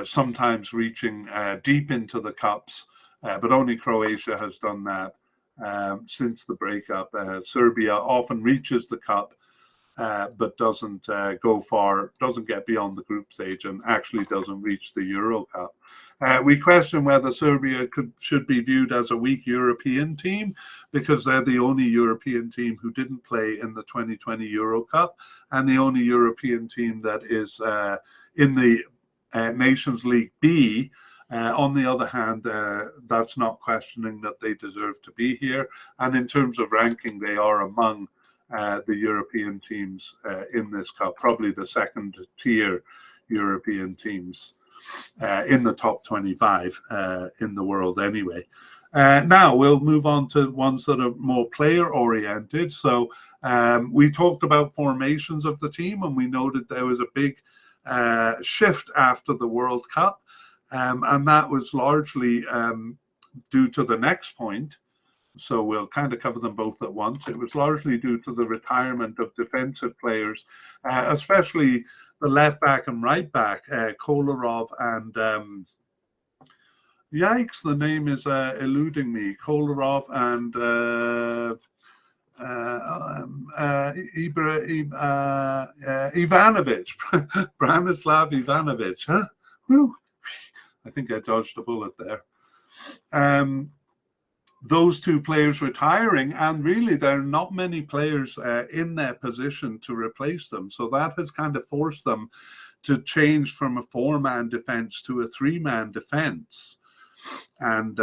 sometimes reaching deep into the cups, but only Croatia has done that. Since the breakup, Serbia often reaches the cup, but doesn't go far, doesn't get beyond the group stage, and actually doesn't reach the Euro Cup. We question whether Serbia should be viewed as a weak European team because they're the only European team who didn't play in the 2020 Euro Cup and the only European team that is in the Nations League B. On the other hand, that's not questioning that they deserve to be here. And in terms of ranking, they are among the European teams in this cup, probably the second tier European teams in the top 25 in the world anyway. Now we'll move on to ones that are more player oriented. So we talked about formations of the team, and we noted there was a big shift after the World Cup. And that was largely due to the next point. So we'll kind of cover them both at once. It was largely due to the retirement of defensive players, especially the left back and right back, Kolarov and yikes, the name is eluding me. Kolarov and Ivanovic, Branislav Ivanovic. Huh? Whew. I think I dodged a bullet there. those two players retiring, and really there are not many players in their position to replace them. So that has kind of forced them to change from a 4-man defense to a 3-man defense. And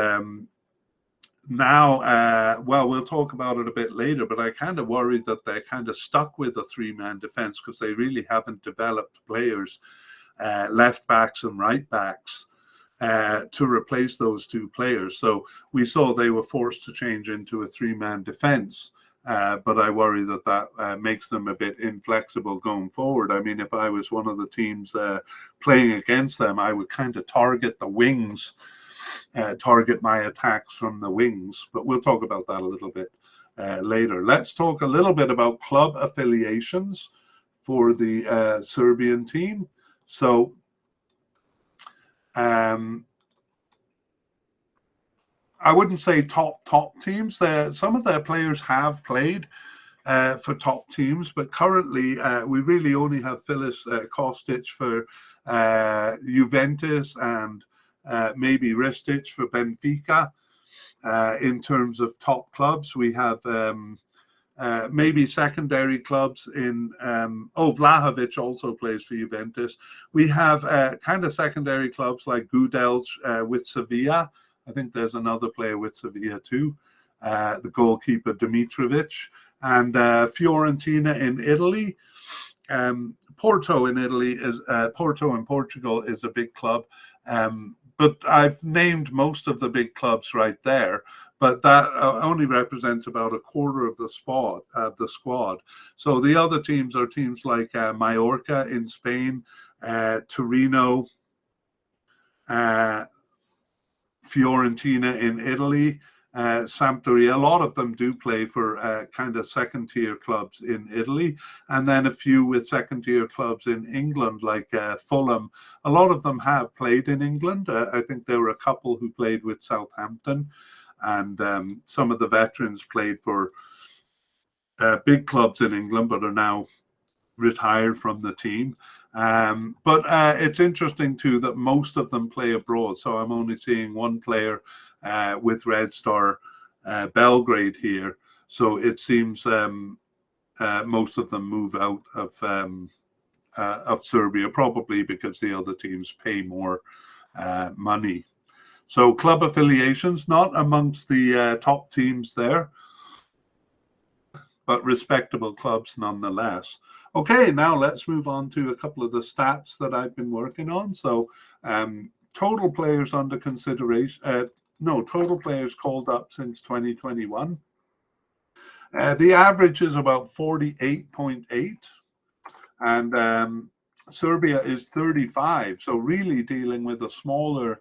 now, well, we'll talk about it a bit later, but I kind of worry that they're kind of stuck with a 3-man defense because they really haven't developed players, left backs and right backs, to replace those two players. So we saw they were forced to change into a 3-man defense. But I worry that that makes them a bit inflexible going forward. I mean, if I was one of the teams playing against them, I would kind of target the wings, target my attacks from the wings. But we'll talk about that a little bit later. Let's talk a little bit about club affiliations for the Serbian team. So I wouldn't say top teams. Some of their players have played for top teams, but currently we really only have Filis Kostic for Juventus and maybe Ristic for Benfica. In terms of top clubs, we have maybe secondary clubs in Vlahovic also plays for Juventus. We have kind of secondary clubs like Gudelj with Sevilla. I think there's another player with Sevilla too, the goalkeeper Dimitrovic, and Fiorentina in Italy. Porto in Italy is Porto in Portugal is a big club, but I've named most of the big clubs right there. But that only represents about a quarter of the squad. So the other teams are teams like Mallorca in Spain, Torino, Fiorentina in Italy, Sampdoria. A lot of them do play for kind of second-tier clubs in Italy, and then a few with second-tier clubs in England, like Fulham. A lot of them have played in England. I think there were a couple who played with Southampton, and some of the veterans played for big clubs in England, but are now retired from the team. But it's interesting too that most of them play abroad. So I'm only seeing one player with Red Star Belgrade here. So it seems most of them move out of Serbia, probably because the other teams pay more money. So club affiliations, not amongst the top teams there, but respectable clubs nonetheless. Okay, now let's move on to a couple of the stats that I've been working on. So total players under consideration, total players called up since 2021. The average is about 48.8, and Serbia is 35. So really dealing with a smaller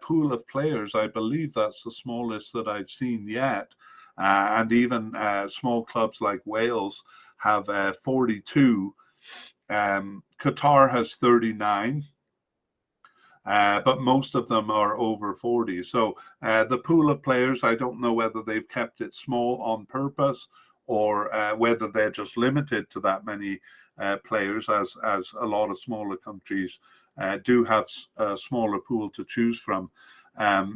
pool of players. I believe that's the smallest that I've seen yet. And even small clubs like Wales have 42. Qatar has 39, but most of them are over 40. So the pool of players, I don't know whether they've kept it small on purpose or whether they're just limited to that many players, as a lot of smaller countries do have a smaller pool to choose from.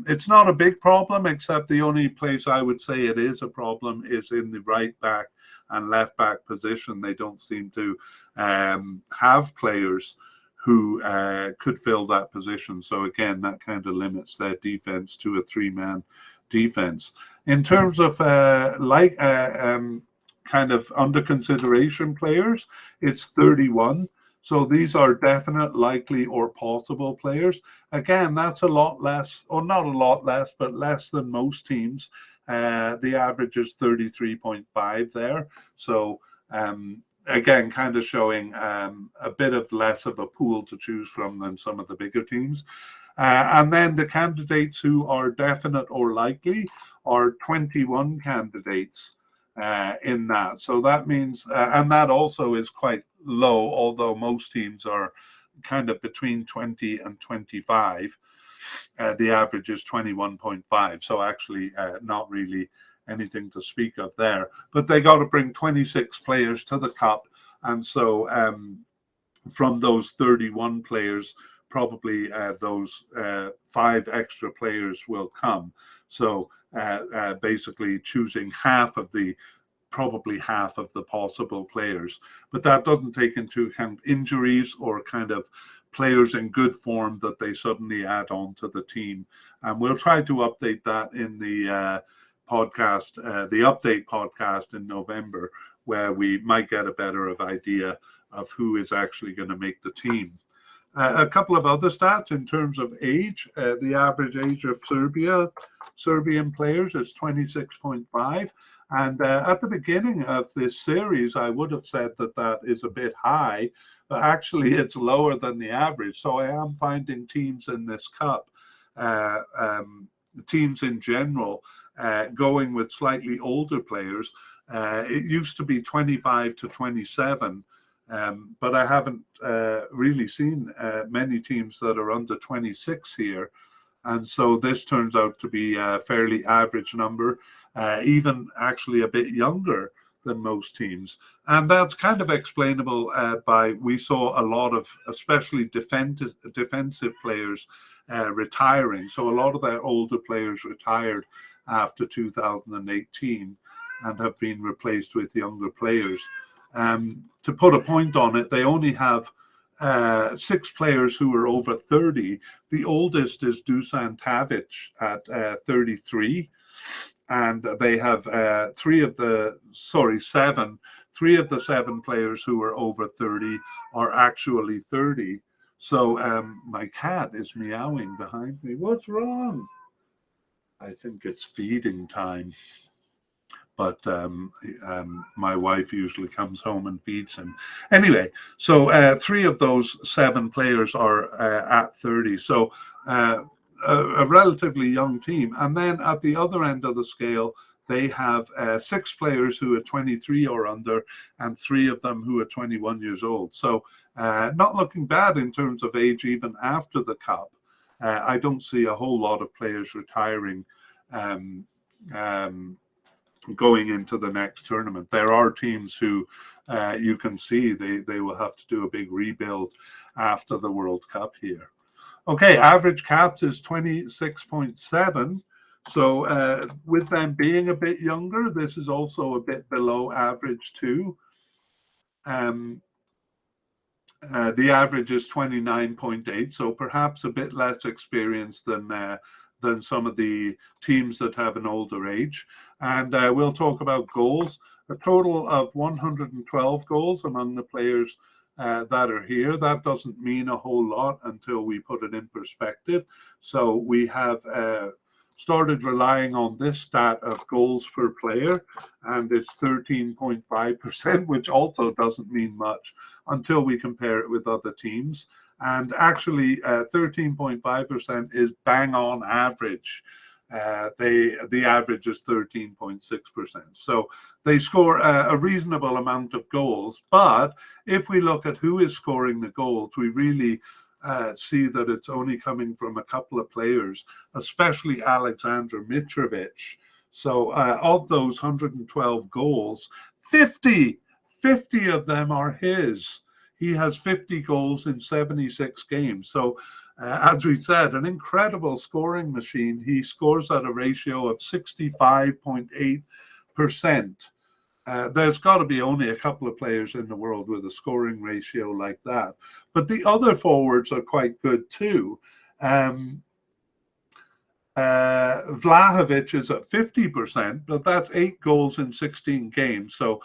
It's not a big problem, except the only place I would say it is a problem is in the right back and left back position. They don't seem to have players who could fill that position. So again, that kind of limits their defense to a 3-man defense. In terms of kind of under consideration players, it's 31. So these are definite, likely, or possible players. Again, that's a lot less, or not a lot less, but less than most teams. The average is 33.5 there. So again, kind of showing a bit of less of a pool to choose from than some of the bigger teams. And then the candidates who are definite or likely are 21 candidates in that. So that means, and that also is quite low, although most teams are kind of between 20 and 25. The average is 21.5. So actually not really anything to speak of there. But they got to bring 26 players to the cup. And so from those 31 players, probably those 5 extra players will come. So basically choosing probably half of the possible players. But that doesn't take into account injuries or kind of players in good form that they suddenly add on to the team. And we'll try to update that in the podcast, the update podcast in November, where we might get a better idea of who is actually going to make the team. A couple of other stats in terms of age. The average age of Serbian players is 26.5. And at the beginning of this series, I would have said that is a bit high, but actually it's lower than the average. So I am finding teams in this cup, teams in general, going with slightly older players. It used to be 25 to 27. But I haven't really seen many teams that are under 26 here. And so this turns out to be a fairly average number, even actually a bit younger than most teams. And that's kind of explainable by we saw a lot of, especially defensive players retiring. So a lot of their older players retired after 2018 and have been replaced with younger players. To put a point on it, they only have 6 players who are over 30. The oldest is Dusan Tadic at 33. And they have 3 of the 7 players who are over 30 are actually 30. So my cat is meowing behind me. What's wrong? I think it's feeding time. But my wife usually comes home and feeds him. Anyway, so 3 of those 7 players are at 30. So a relatively young team. And then at the other end of the scale, they have 6 players who are 23 or under, and 3 of them who are 21 years old. So not looking bad in terms of age, even after the Cup. I don't see a whole lot of players retiring going into the next tournament. There are teams who you can see they will have to do a big rebuild after the World Cup here. Okay, average caps is 26.7. So with them being a bit younger, this is also a bit below average too. The average is 29.8, so perhaps a bit less experience than some of the teams that have an older age. And we'll talk about goals. A total of 112 goals among the players that are here. That doesn't mean a whole lot until we put it in perspective. So we have started relying on this stat of goals per player, and it's 13.5%, which also doesn't mean much until we compare it with other teams. And actually 13.5% is bang on average. The average is 13.6%. So they score a reasonable amount of goals. But if we look at who is scoring the goals, we really see that it's only coming from a couple of players, especially Aleksandar Mitrovic. So of those 112 goals, 50 of them are his. He has 50 goals in 76 games. So, as we said, an incredible scoring machine. He scores at a ratio of 65.8%. There's got to be only a couple of players in the world with a scoring ratio like that. But the other forwards are quite good too. Vlahovic is at 50%, but that's 8 goals in 16 games. So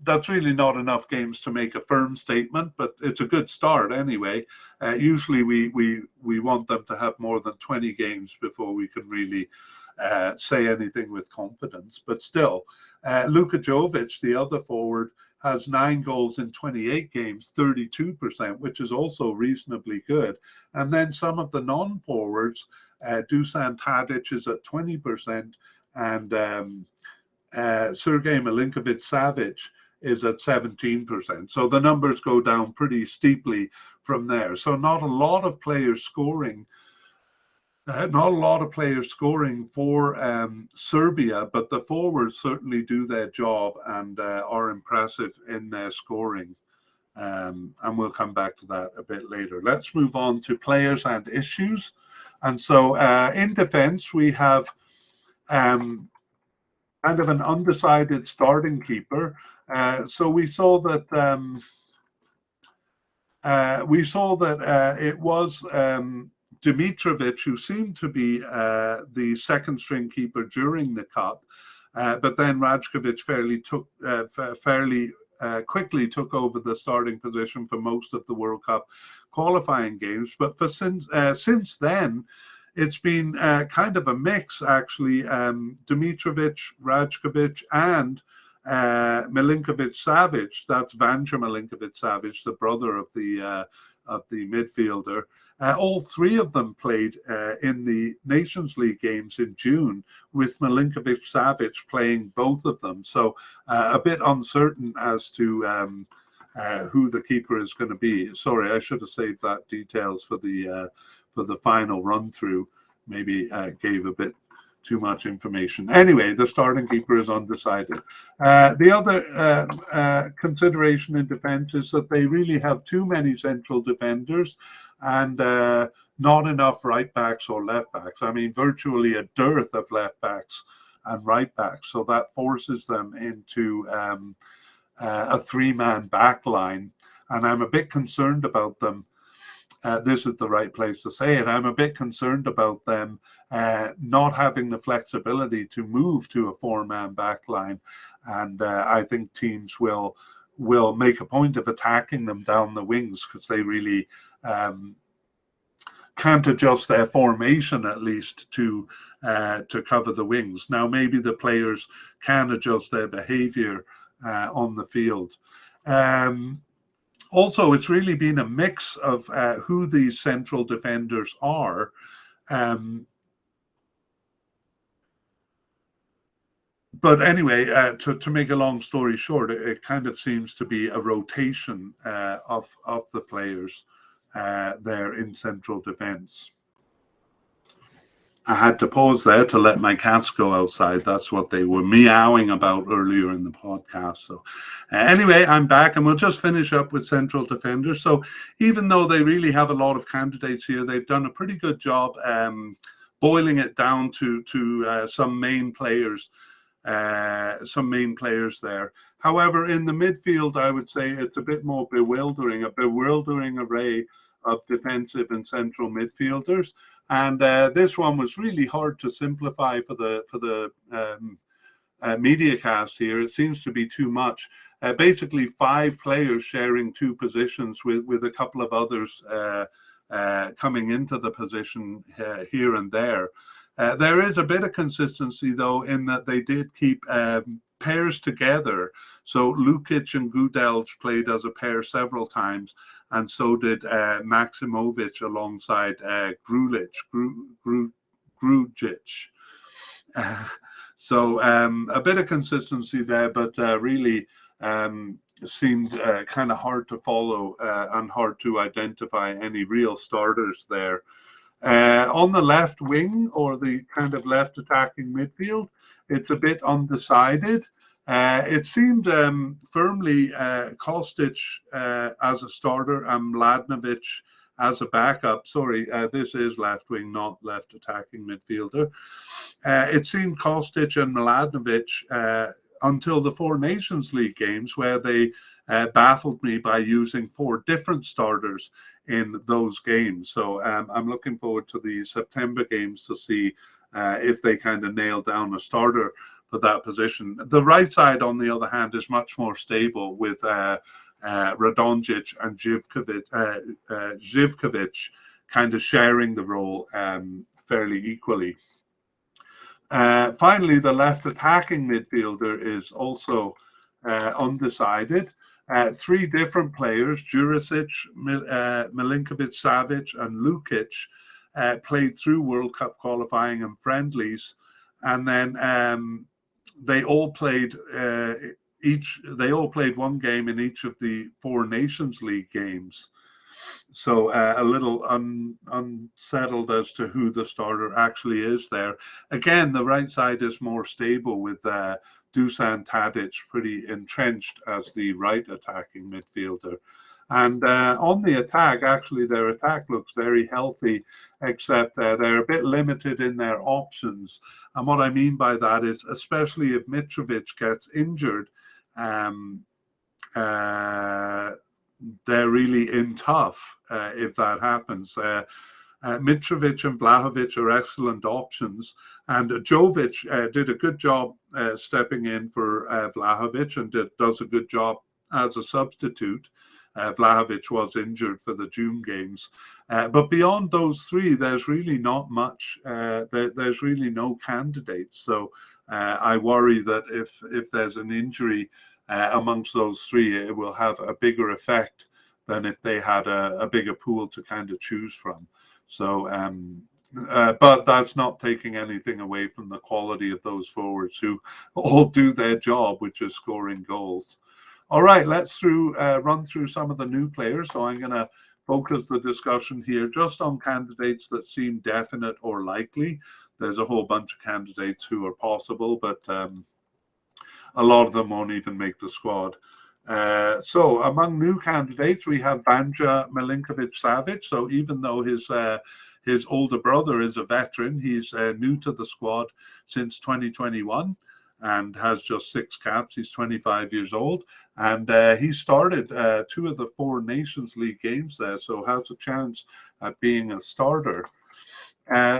that's really not enough games to make a firm statement, but it's a good start anyway. Usually we want them to have more than 20 games before we can really say anything with confidence. But still, Luka Jovic, the other forward, has 9 goals in 28 games, 32%, which is also reasonably good. And then some of the non-forwards, Dusan Tadic is at 20%, and Sergej Milinkovic-Savic is at 17%. So the numbers go down pretty steeply from there. So not a lot of players scoring. Not a lot of players scoring for Serbia, but the forwards certainly do their job and are impressive in their scoring. And we'll come back to that a bit later. Let's move on to players and issues. And so in defense, we have kind of an undecided starting keeper. So we saw that it was Dimitrovic who seemed to be the second string keeper during the cup, but then Rajkovic fairly quickly took over the starting position for most of the World Cup qualifying games. But since then, it's been kind of a mix, actually. Dimitrovic, Rajkovic, and Milinkovic-Savic. That's Vanja Milinkovic-Savic, the brother of the midfielder. All three of them played in the Nations League games in June, with Milinkovic-Savic playing both of them. So a bit uncertain as to who the keeper is going to be. Sorry, I should have saved that details for the final run through. Maybe gave a bit too much information. Anyway, the starting keeper is undecided. The other consideration in defense is that they really have too many central defenders and not enough right backs or left backs. I mean, virtually a dearth of left backs and right backs. So that forces them into a three-man back line. And I'm a bit concerned about them. This is the right place to say it. I'm a bit concerned about them not having the flexibility to move to a four-man back line. And I think teams will make a point of attacking them down the wings, because they really can't adjust their formation, at least, to cover the wings. Now, maybe the players can adjust their behavior on the field. Also, it's really been a mix of who these central defenders are. But anyway, to make a long story short, it kind of seems to be a rotation of the players there in central defense. I had to pause there to let my cats go outside. That's what they were meowing about earlier in the podcast. So anyway, I'm back, and we'll just finish up with central defenders. So even though they really have a lot of candidates here, they've done a pretty good job boiling it down to some main players there. However, in the midfield, I would say it's a bit more bewildering array of defensive and central midfielders. And this one was really hard to simplify for the mediacast here. It seems to be too much. Basically, 5 players sharing 2 positions with a couple of others coming into the position here and there. There is a bit of consistency, though, in that they did keep pairs together. So Lukic and Gudelj played as a pair several times, and so did Maximovic alongside Grujic. So a bit of consistency there, but really seemed kind of hard to follow and hard to identify any real starters there. On the left wing, or the kind of left attacking midfield, it's a bit undecided. It seemed firmly Kostic as a starter and Mladenovic as a backup. Sorry, this is left wing, not left attacking midfielder. It seemed Kostic and Mladenovic until the 4 Nations League games, where they baffled me by using 4 different starters in those games. So I'm looking forward to the September games to see if they kind of nail down a starter for that position. The right side, on the other hand, is much more stable, with Radonjic and Živkovic kind of sharing the role fairly equally. Finally, the left attacking midfielder is also undecided. 3 different players, Jurisic, Milinkovic-Savic, and Lukic, played through World Cup qualifying and friendlies, and then they all played one game in each of the 4 Nations League games. So a little unsettled as to who the starter actually is there. Again, the right side is more stable, with Dusan Tadic pretty entrenched as the right attacking midfielder. And on the attack, actually, their attack looks very healthy, except they're a bit limited in their options. And what I mean by that is, especially if Mitrovic gets injured, um, uh, they're really in tough if that happens. Mitrovic and Vlahovic are excellent options, and Jovic did a good job stepping in for Vlahovic and does a good job as a substitute. Vlahovic was injured for the June games. But beyond those three, there's really not much. There's really no candidates. So I worry that if there's an injury amongst those three, it will have a bigger effect than if they had a bigger pool to kind of choose from. So, but that's not taking anything away from the quality of those forwards who all do their job, which is scoring goals. All right, let's run through some of the new players. So I'm going to focus the discussion here just on candidates that seem definite or likely. There's a whole bunch of candidates who are possible, but a lot of them won't even make the squad. So among new candidates, we have Vanja Milinkovic-Savic. So even though his older brother is a veteran, he's new to the squad since 2021 and has just 6 caps. He's 25 years old, and he started 2 of the 4 Nations League games there, so has a chance at being a starter.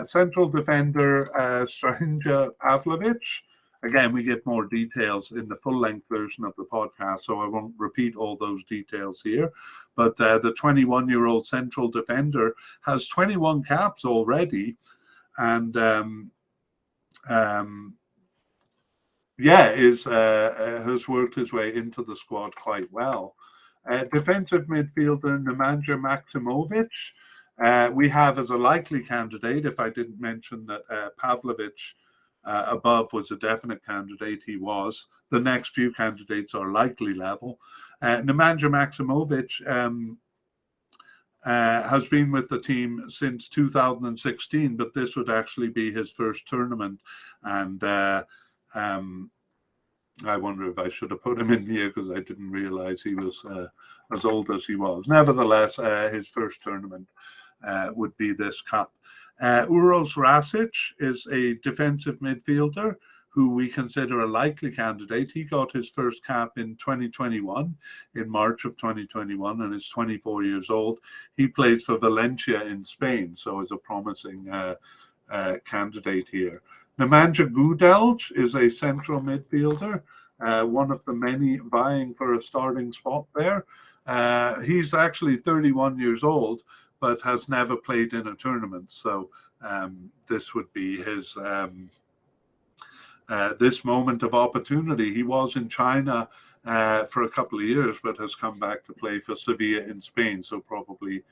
Central defender Strahinja Pavlovic. Again, we get more details in the full-length version of the podcast, so I won't repeat all those details here. But the 21-year-old central defender has 21 caps already, and has worked his way into the squad quite well. Defensive midfielder Nemanja Maksimovic, we have as a likely candidate, if I didn't mention that Pavlovic above was a definite candidate, he was. The next few candidates are likely level. Nemanja Maksimovic has been with the team since 2016, but this would actually be his first tournament. And I wonder if I should have put him in here because I didn't realize he was as old as he was. Nevertheless, his first tournament would be this cup. Uros Rasic is a defensive midfielder who we consider a likely candidate. He got his first cap in 2021, in March of 2021, and is 24 years old. He plays for Valencia in Spain, so is a promising candidate here. Nemanja Gudelj is a central midfielder, one of the many vying for a starting spot there. He's actually 31 years old, but has never played in a tournament. So this would be his this moment of opportunity. He was in China for a couple of years, but has come back to play for Sevilla in Spain. So probably,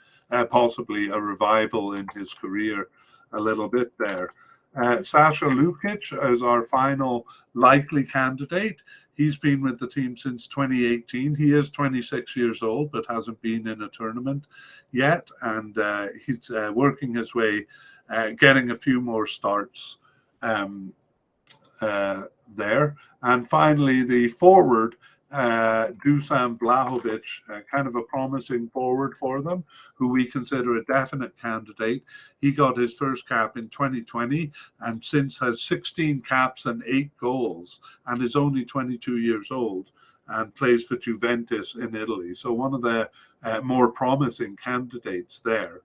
possibly a revival in his career a little bit there. Sasha Lukic is our final likely candidate. He's been with the team since 2018. He is 26 years old, but hasn't been in a tournament yet. And he's working his way, getting a few more starts there. And finally, the forward, Dusan Vlahovic, kind of a promising forward for them, who we consider a definite candidate. He got his first cap in 2020 and since has 16 caps and 8 goals and is only 22 years old and plays for Juventus in Italy. So one of the more promising candidates there.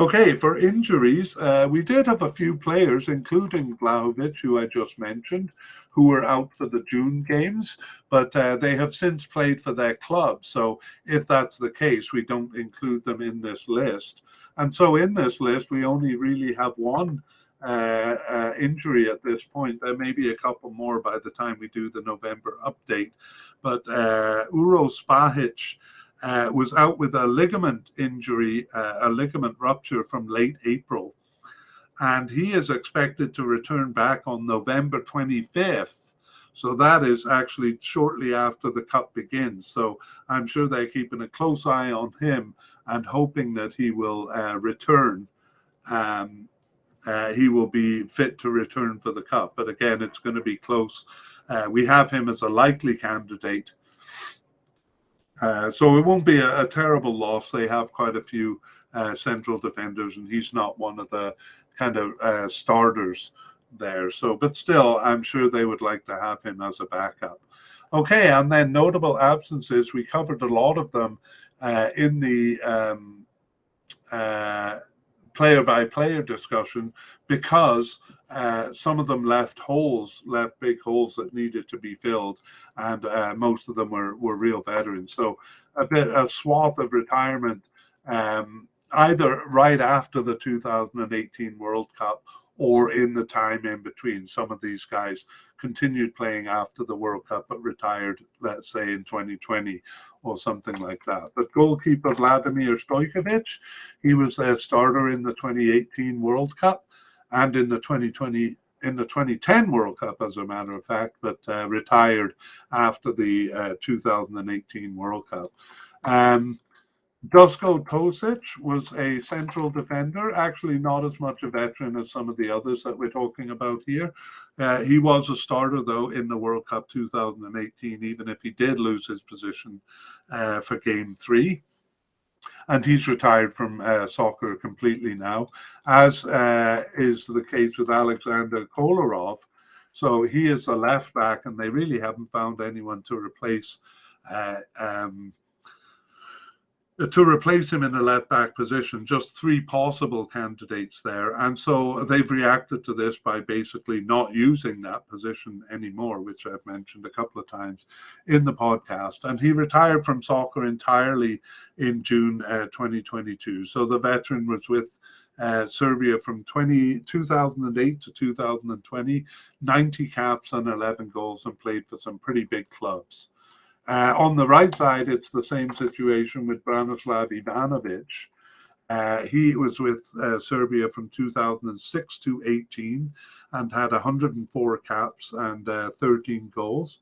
Okay, for injuries, we did have a few players, including Vlahovic, who I just mentioned, who were out for the June games, but they have since played for their club. So if that's the case, we don't include them in this list. And so in this list, we only really have one injury at this point. There may be a couple more by the time we do the November update. But Uros Spahic was out with a ligament injury, a ligament rupture from late April. And he is expected to return back on November 25th. So that is actually shortly after the cup begins. So I'm sure they're keeping a close eye on him and hoping that he will return. He will be fit to return for the cup. But again, it's going to be close. We have him as a likely candidate. So it won't be a terrible loss. They have quite a few central defenders, and he's not one of the kind of starters there. So, but still, I'm sure they would like to have him as a backup. Okay, and then notable absences. We covered a lot of them in the uh, player by player discussion because some of them left big holes that needed to be filled, and most of them were real veterans. So a swath of retirement, either right after the 2018 World Cup or in the time in between. Some of these guys continued playing after the World Cup but retired, let's say, in 2020 or something like that. But goalkeeper Vladimir Stojkovic, he was a starter in the 2018 World Cup and in the 2010 World Cup, as a matter of fact, but retired after the 2018 World Cup. Dusko Tosic was a central defender, actually not as much a veteran as some of the others that we're talking about here. He was a starter, though, in the World Cup 2018, even if he did lose his position for Game 3. And he's retired from soccer completely now, as is the case with Alexander Kolarov. So he is a left back, and they really haven't found anyone to replace him in the left back position. Just 3 possible candidates there. And so they've reacted to this by basically not using that position anymore, which I've mentioned a couple of times in the podcast. And he retired from soccer entirely in June 2022. So the veteran was with Serbia from 2008 to 2020, 90 caps and 11 goals, and played for some pretty big clubs. On the right side, it's the same situation with Branislav Ivanovic. He was with Serbia from 2006 to 18 and had 104 caps and 13 goals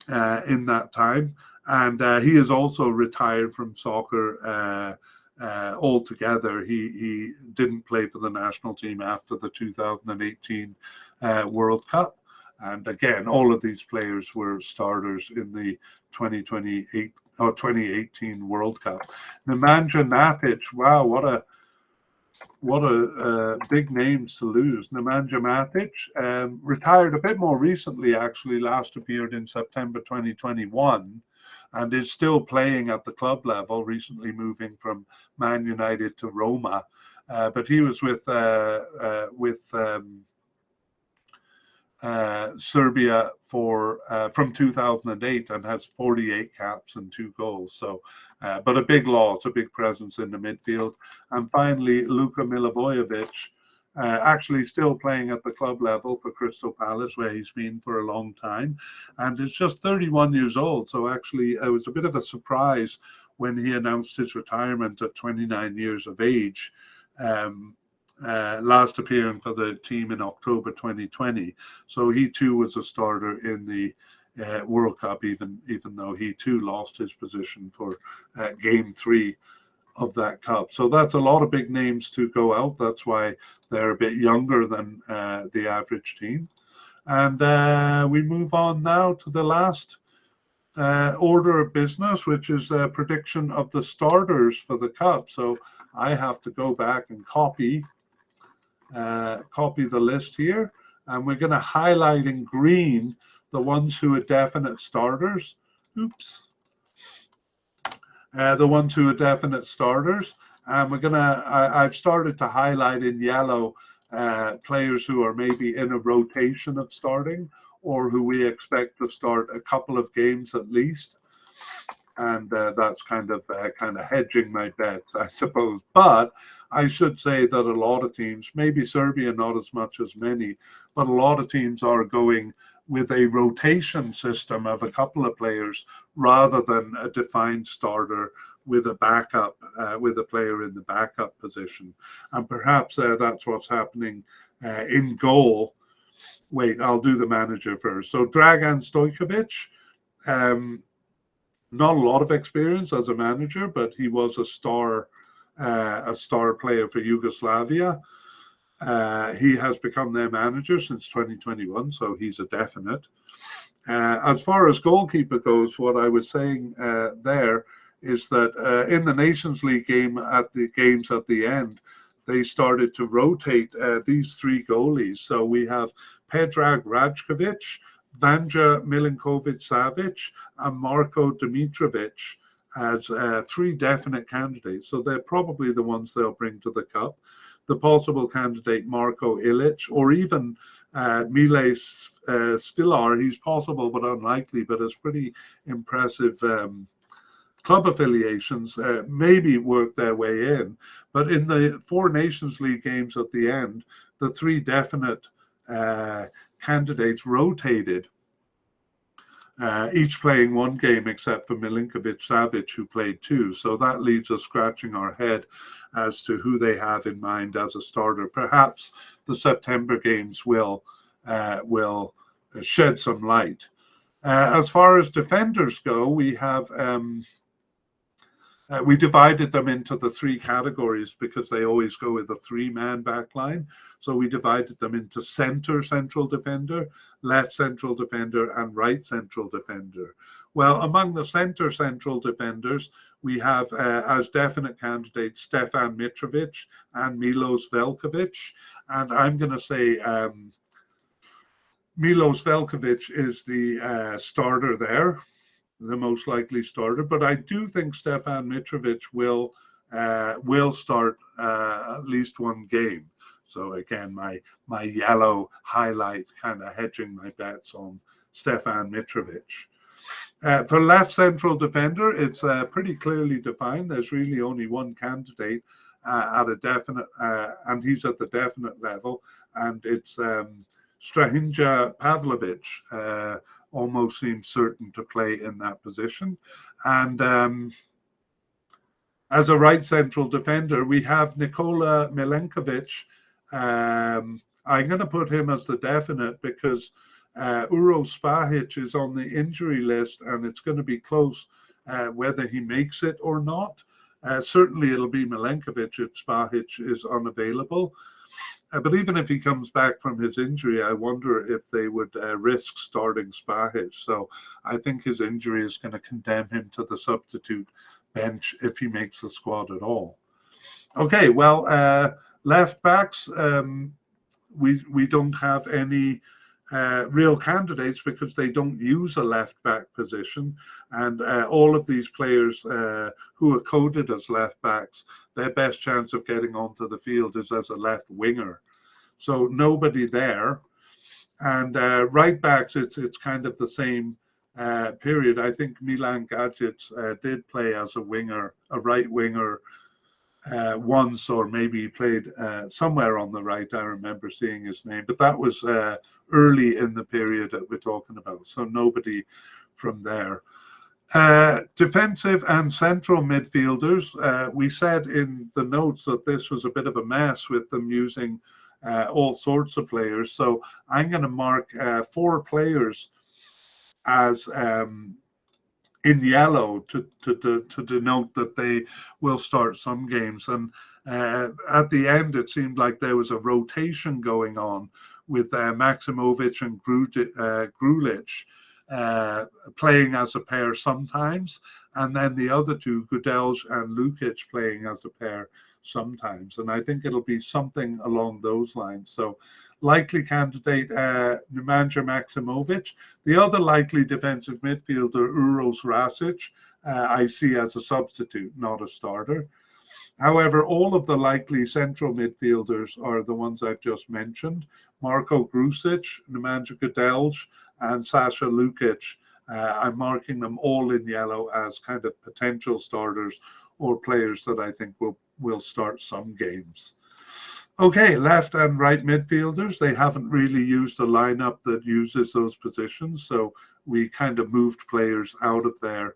in that time. And he is also retired from soccer altogether. He didn't play for the national team after the 2018 World Cup. And again, all of these players were starters in the 2018 World Cup. Nemanja Matic, wow, what a big names to lose. Nemanja Matic retired a bit more recently, actually. Last appeared in September 2021, and is still playing at the club level. Recently moving from Man United to Roma, but he was with Serbia from 2008 and has 48 caps and 2 goals. So, but a big loss, a big presence in the midfield. And finally, Luka Milivojevic, actually still playing at the club level for Crystal Palace, where he's been for a long time, and is just 31 years old. So actually, it was a bit of a surprise when he announced his retirement at 29 years of age. Last appearing for the team in October 2020. So he too was a starter in the World Cup, even though he too lost his position for Game 3 of that cup. So that's a lot of big names to go out. That's why they're a bit younger than the average team. And we move on now to the last order of business, which is a prediction of the starters for the cup. So I have to go back and copy the list here, and we're going to highlight in green the ones who are definite starters. The ones who are definite starters, and I've started to highlight in yellow players who are maybe in a rotation of starting, or who we expect to start a couple of games at least. And that's kind of hedging my bets, I suppose. But I should say that a lot of teams, maybe Serbia not as much as many, but a lot of teams are going with a rotation system of a couple of players rather than a defined starter with a backup, with a player in the backup position. And perhaps that's what's happening in goal. Wait, I'll do the manager first. So Dragan Stojkovic, not a lot of experience as a manager, but he was a star player for Yugoslavia. He has become their manager since 2021, so he's a definite. As far as goalkeeper goes, what I was saying there is that in the Nations League game at the games at the end, they started to rotate these three goalies. So we have Predrag Rajkovic, Vanja Milinkovic-Savic, and Marko Dimitrovic as three definite candidates. So they're probably the ones they'll bring to the Cup. The possible candidate, Marko Ilic, or even Mile Svilar. He's possible but unlikely, but has pretty impressive club affiliations, maybe work their way in. But in the four Nations League games at the end, the three definite candidates rotated, each playing one game except for Milinkovic-Savic, who played two. So that leaves us scratching our head as to who they have in mind as a starter. Perhaps the September games will shed some light. As far as defenders go, we have we divided them into the three categories because they always go with a three-man back line. So we divided them into central defender, left central defender, and right central defender. Well, among the central defenders, we have as definite candidates Stefan Mitrovic and Milos Veljkovic. And I'm going to say Milos Veljkovic is the starter there, the most likely starter, but I do think Stefan Mitrovic will start at least one game. So again, my yellow highlight kind of hedging my bets on Stefan Mitrovic. For left central defender, it's pretty clearly defined. There's really only one candidate at a definite, and he's at the definite level, and it's Strahinja Pavlovic. Almost seems certain to play in that position. And as a right central defender, we have Nikola Milenkovic. I'm going to put him as the definite because Uros Spahic is on the injury list, and it's going to be close whether he makes it or not. Certainly it'll be Milenkovic if Spahic is unavailable. But even if he comes back from his injury, I wonder if they would risk starting Spahic. So I think his injury is going to condemn him to the substitute bench if he makes the squad at all. Okay, well, left backs, we don't have any real candidates because they don't use a left back position, and all of these players who are coded as left backs, their best chance of getting onto the field is as a left winger. So nobody there. And right backs, it's kind of the same period. I think Milan Gajic did play as a winger, a right winger once, or maybe he played somewhere on the right. I remember seeing his name, but that was early in the period that we're talking about. So nobody from there. Defensive and central midfielders, we said in the notes that this was a bit of a mess with them using all sorts of players. So I'm going to mark 4 players as in yellow to denote that they will start some games. And at the end, it seemed like there was a rotation going on with Maximovic and Grulic playing as a pair sometimes, and then the other two, Gudelj and Lukic, playing as a pair sometimes. And I think it'll be something along those lines. So likely candidate, Nemanja Maximovic. The other likely defensive midfielder, Uros Rasic, I see as a substitute, not a starter. However, all of the likely central midfielders are the ones I've just mentioned. Marko Grusic, Nemanja Gudelj, and Sasha Lukic. I'm marking them all in yellow as kind of potential starters or players that I think will start some games. Okay, left and right midfielders, they haven't really used a lineup that uses those positions, so we kind of moved players out of there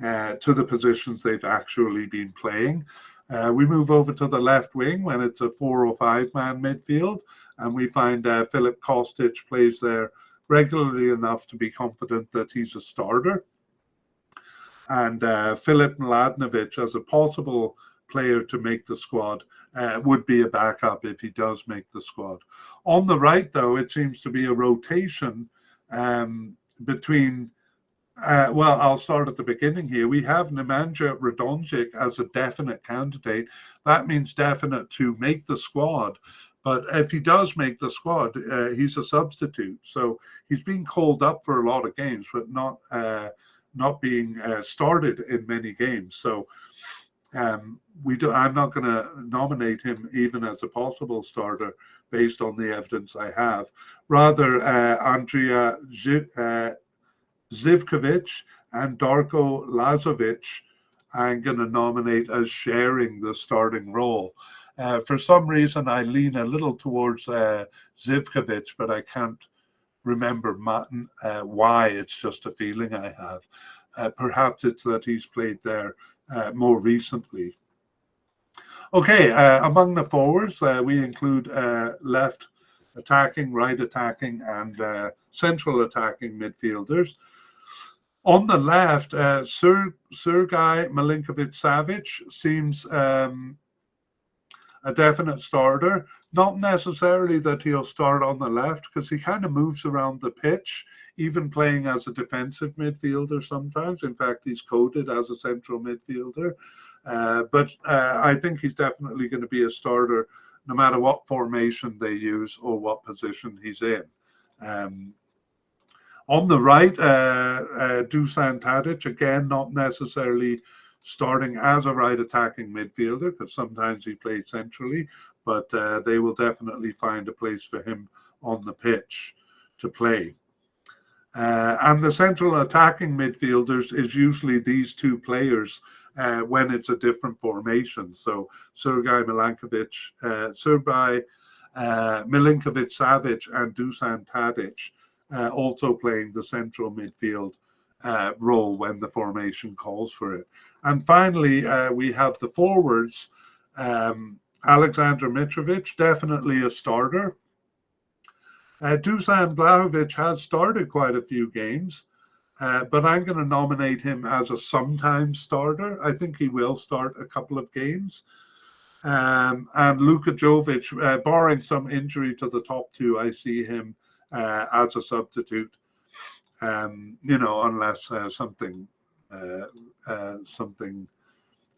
to the positions they've actually been playing. We move over to the left wing when it's a 4 or 5-man midfield, and we find Filip Kostic plays there regularly enough to be confident that he's a starter. And Filip Mladenovic, as a possible player to make the squad, would be a backup if he does make the squad. On the right, though, it seems to be a rotation. between well, I'll start at the beginning here. We have Nemanja Radonjic as a definite candidate. That means definite to make the squad. But if he does make the squad, he's a substitute. So he's being called up for a lot of games, but not being started in many games. So I'm not going to nominate him even as a possible starter based on the evidence I have. Rather, Andrea Zivkovic and Darko Lazovic, I'm going to nominate as sharing the starting role. For some reason, I lean a little towards Zivkovic, but I can't remember why. It's just a feeling I have. Perhaps it's that he's played there more recently. Okay, among the forwards, we include left attacking, right attacking, and central attacking midfielders. On the left, Sergei Milinkovic-Savic seems a definite starter. Not necessarily that he'll start on the left, because he kind of moves around the pitch, even playing as a defensive midfielder sometimes. In fact, he's coded as a central midfielder. But I think he's definitely going to be a starter no matter what formation they use or what position he's in. On the right, Dusan Tadic, again, not necessarily starting as a right attacking midfielder, because sometimes he played centrally, but they will definitely find a place for him on the pitch to play. And the central attacking midfielders is usually these two players when it's a different formation. So Sergei Milinkovic-Savic and Dusan Tadic also playing the central midfield role when the formation calls for it. And finally, we have the forwards. Alexander Mitrovic, definitely a starter. Dusan Vlahovic has started quite a few games, but I'm going to nominate him as a sometimes starter. I think he will start a couple of games. And Luka Jovic, barring some injury to the top two, I see him as a substitute, unless something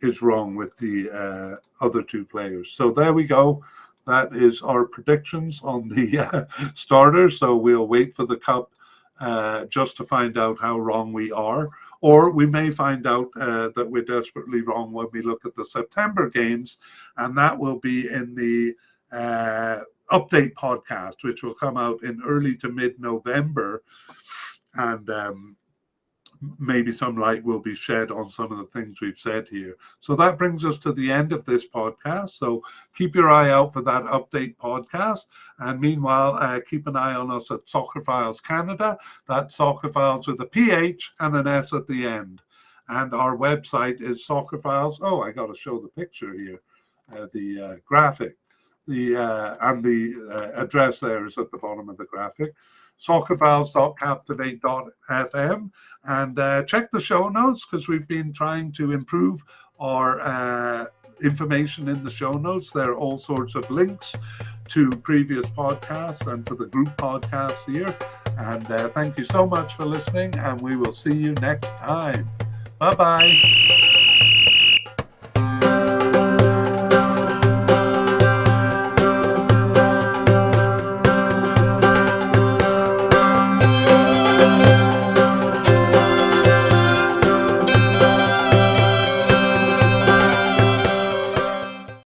is wrong with the other two players. So there we go. That is our predictions on the starters. So we'll wait for the Cup just to find out how wrong we are. Or we may find out that we're desperately wrong when we look at the September games. And that will be in the update podcast, which will come out in early to mid-November. And maybe some light will be shed on some of the things we've said here. So that brings us to the end of this podcast. So keep your eye out for that update podcast. And meanwhile, keep an eye on us at Soccerphiles Canada. That's Soccerphiles with a PH and an S at the end. And our website is Soccerphiles. Oh, I got to show the picture here, the graphic. The address there is at the bottom of the graphic. Soccerphiles.captivate.fm, and check the show notes, because we've been trying to improve our information in the show notes. There are all sorts of links to previous podcasts and to the group podcasts here. And thank you so much for listening, and we will see you next time. Bye-bye.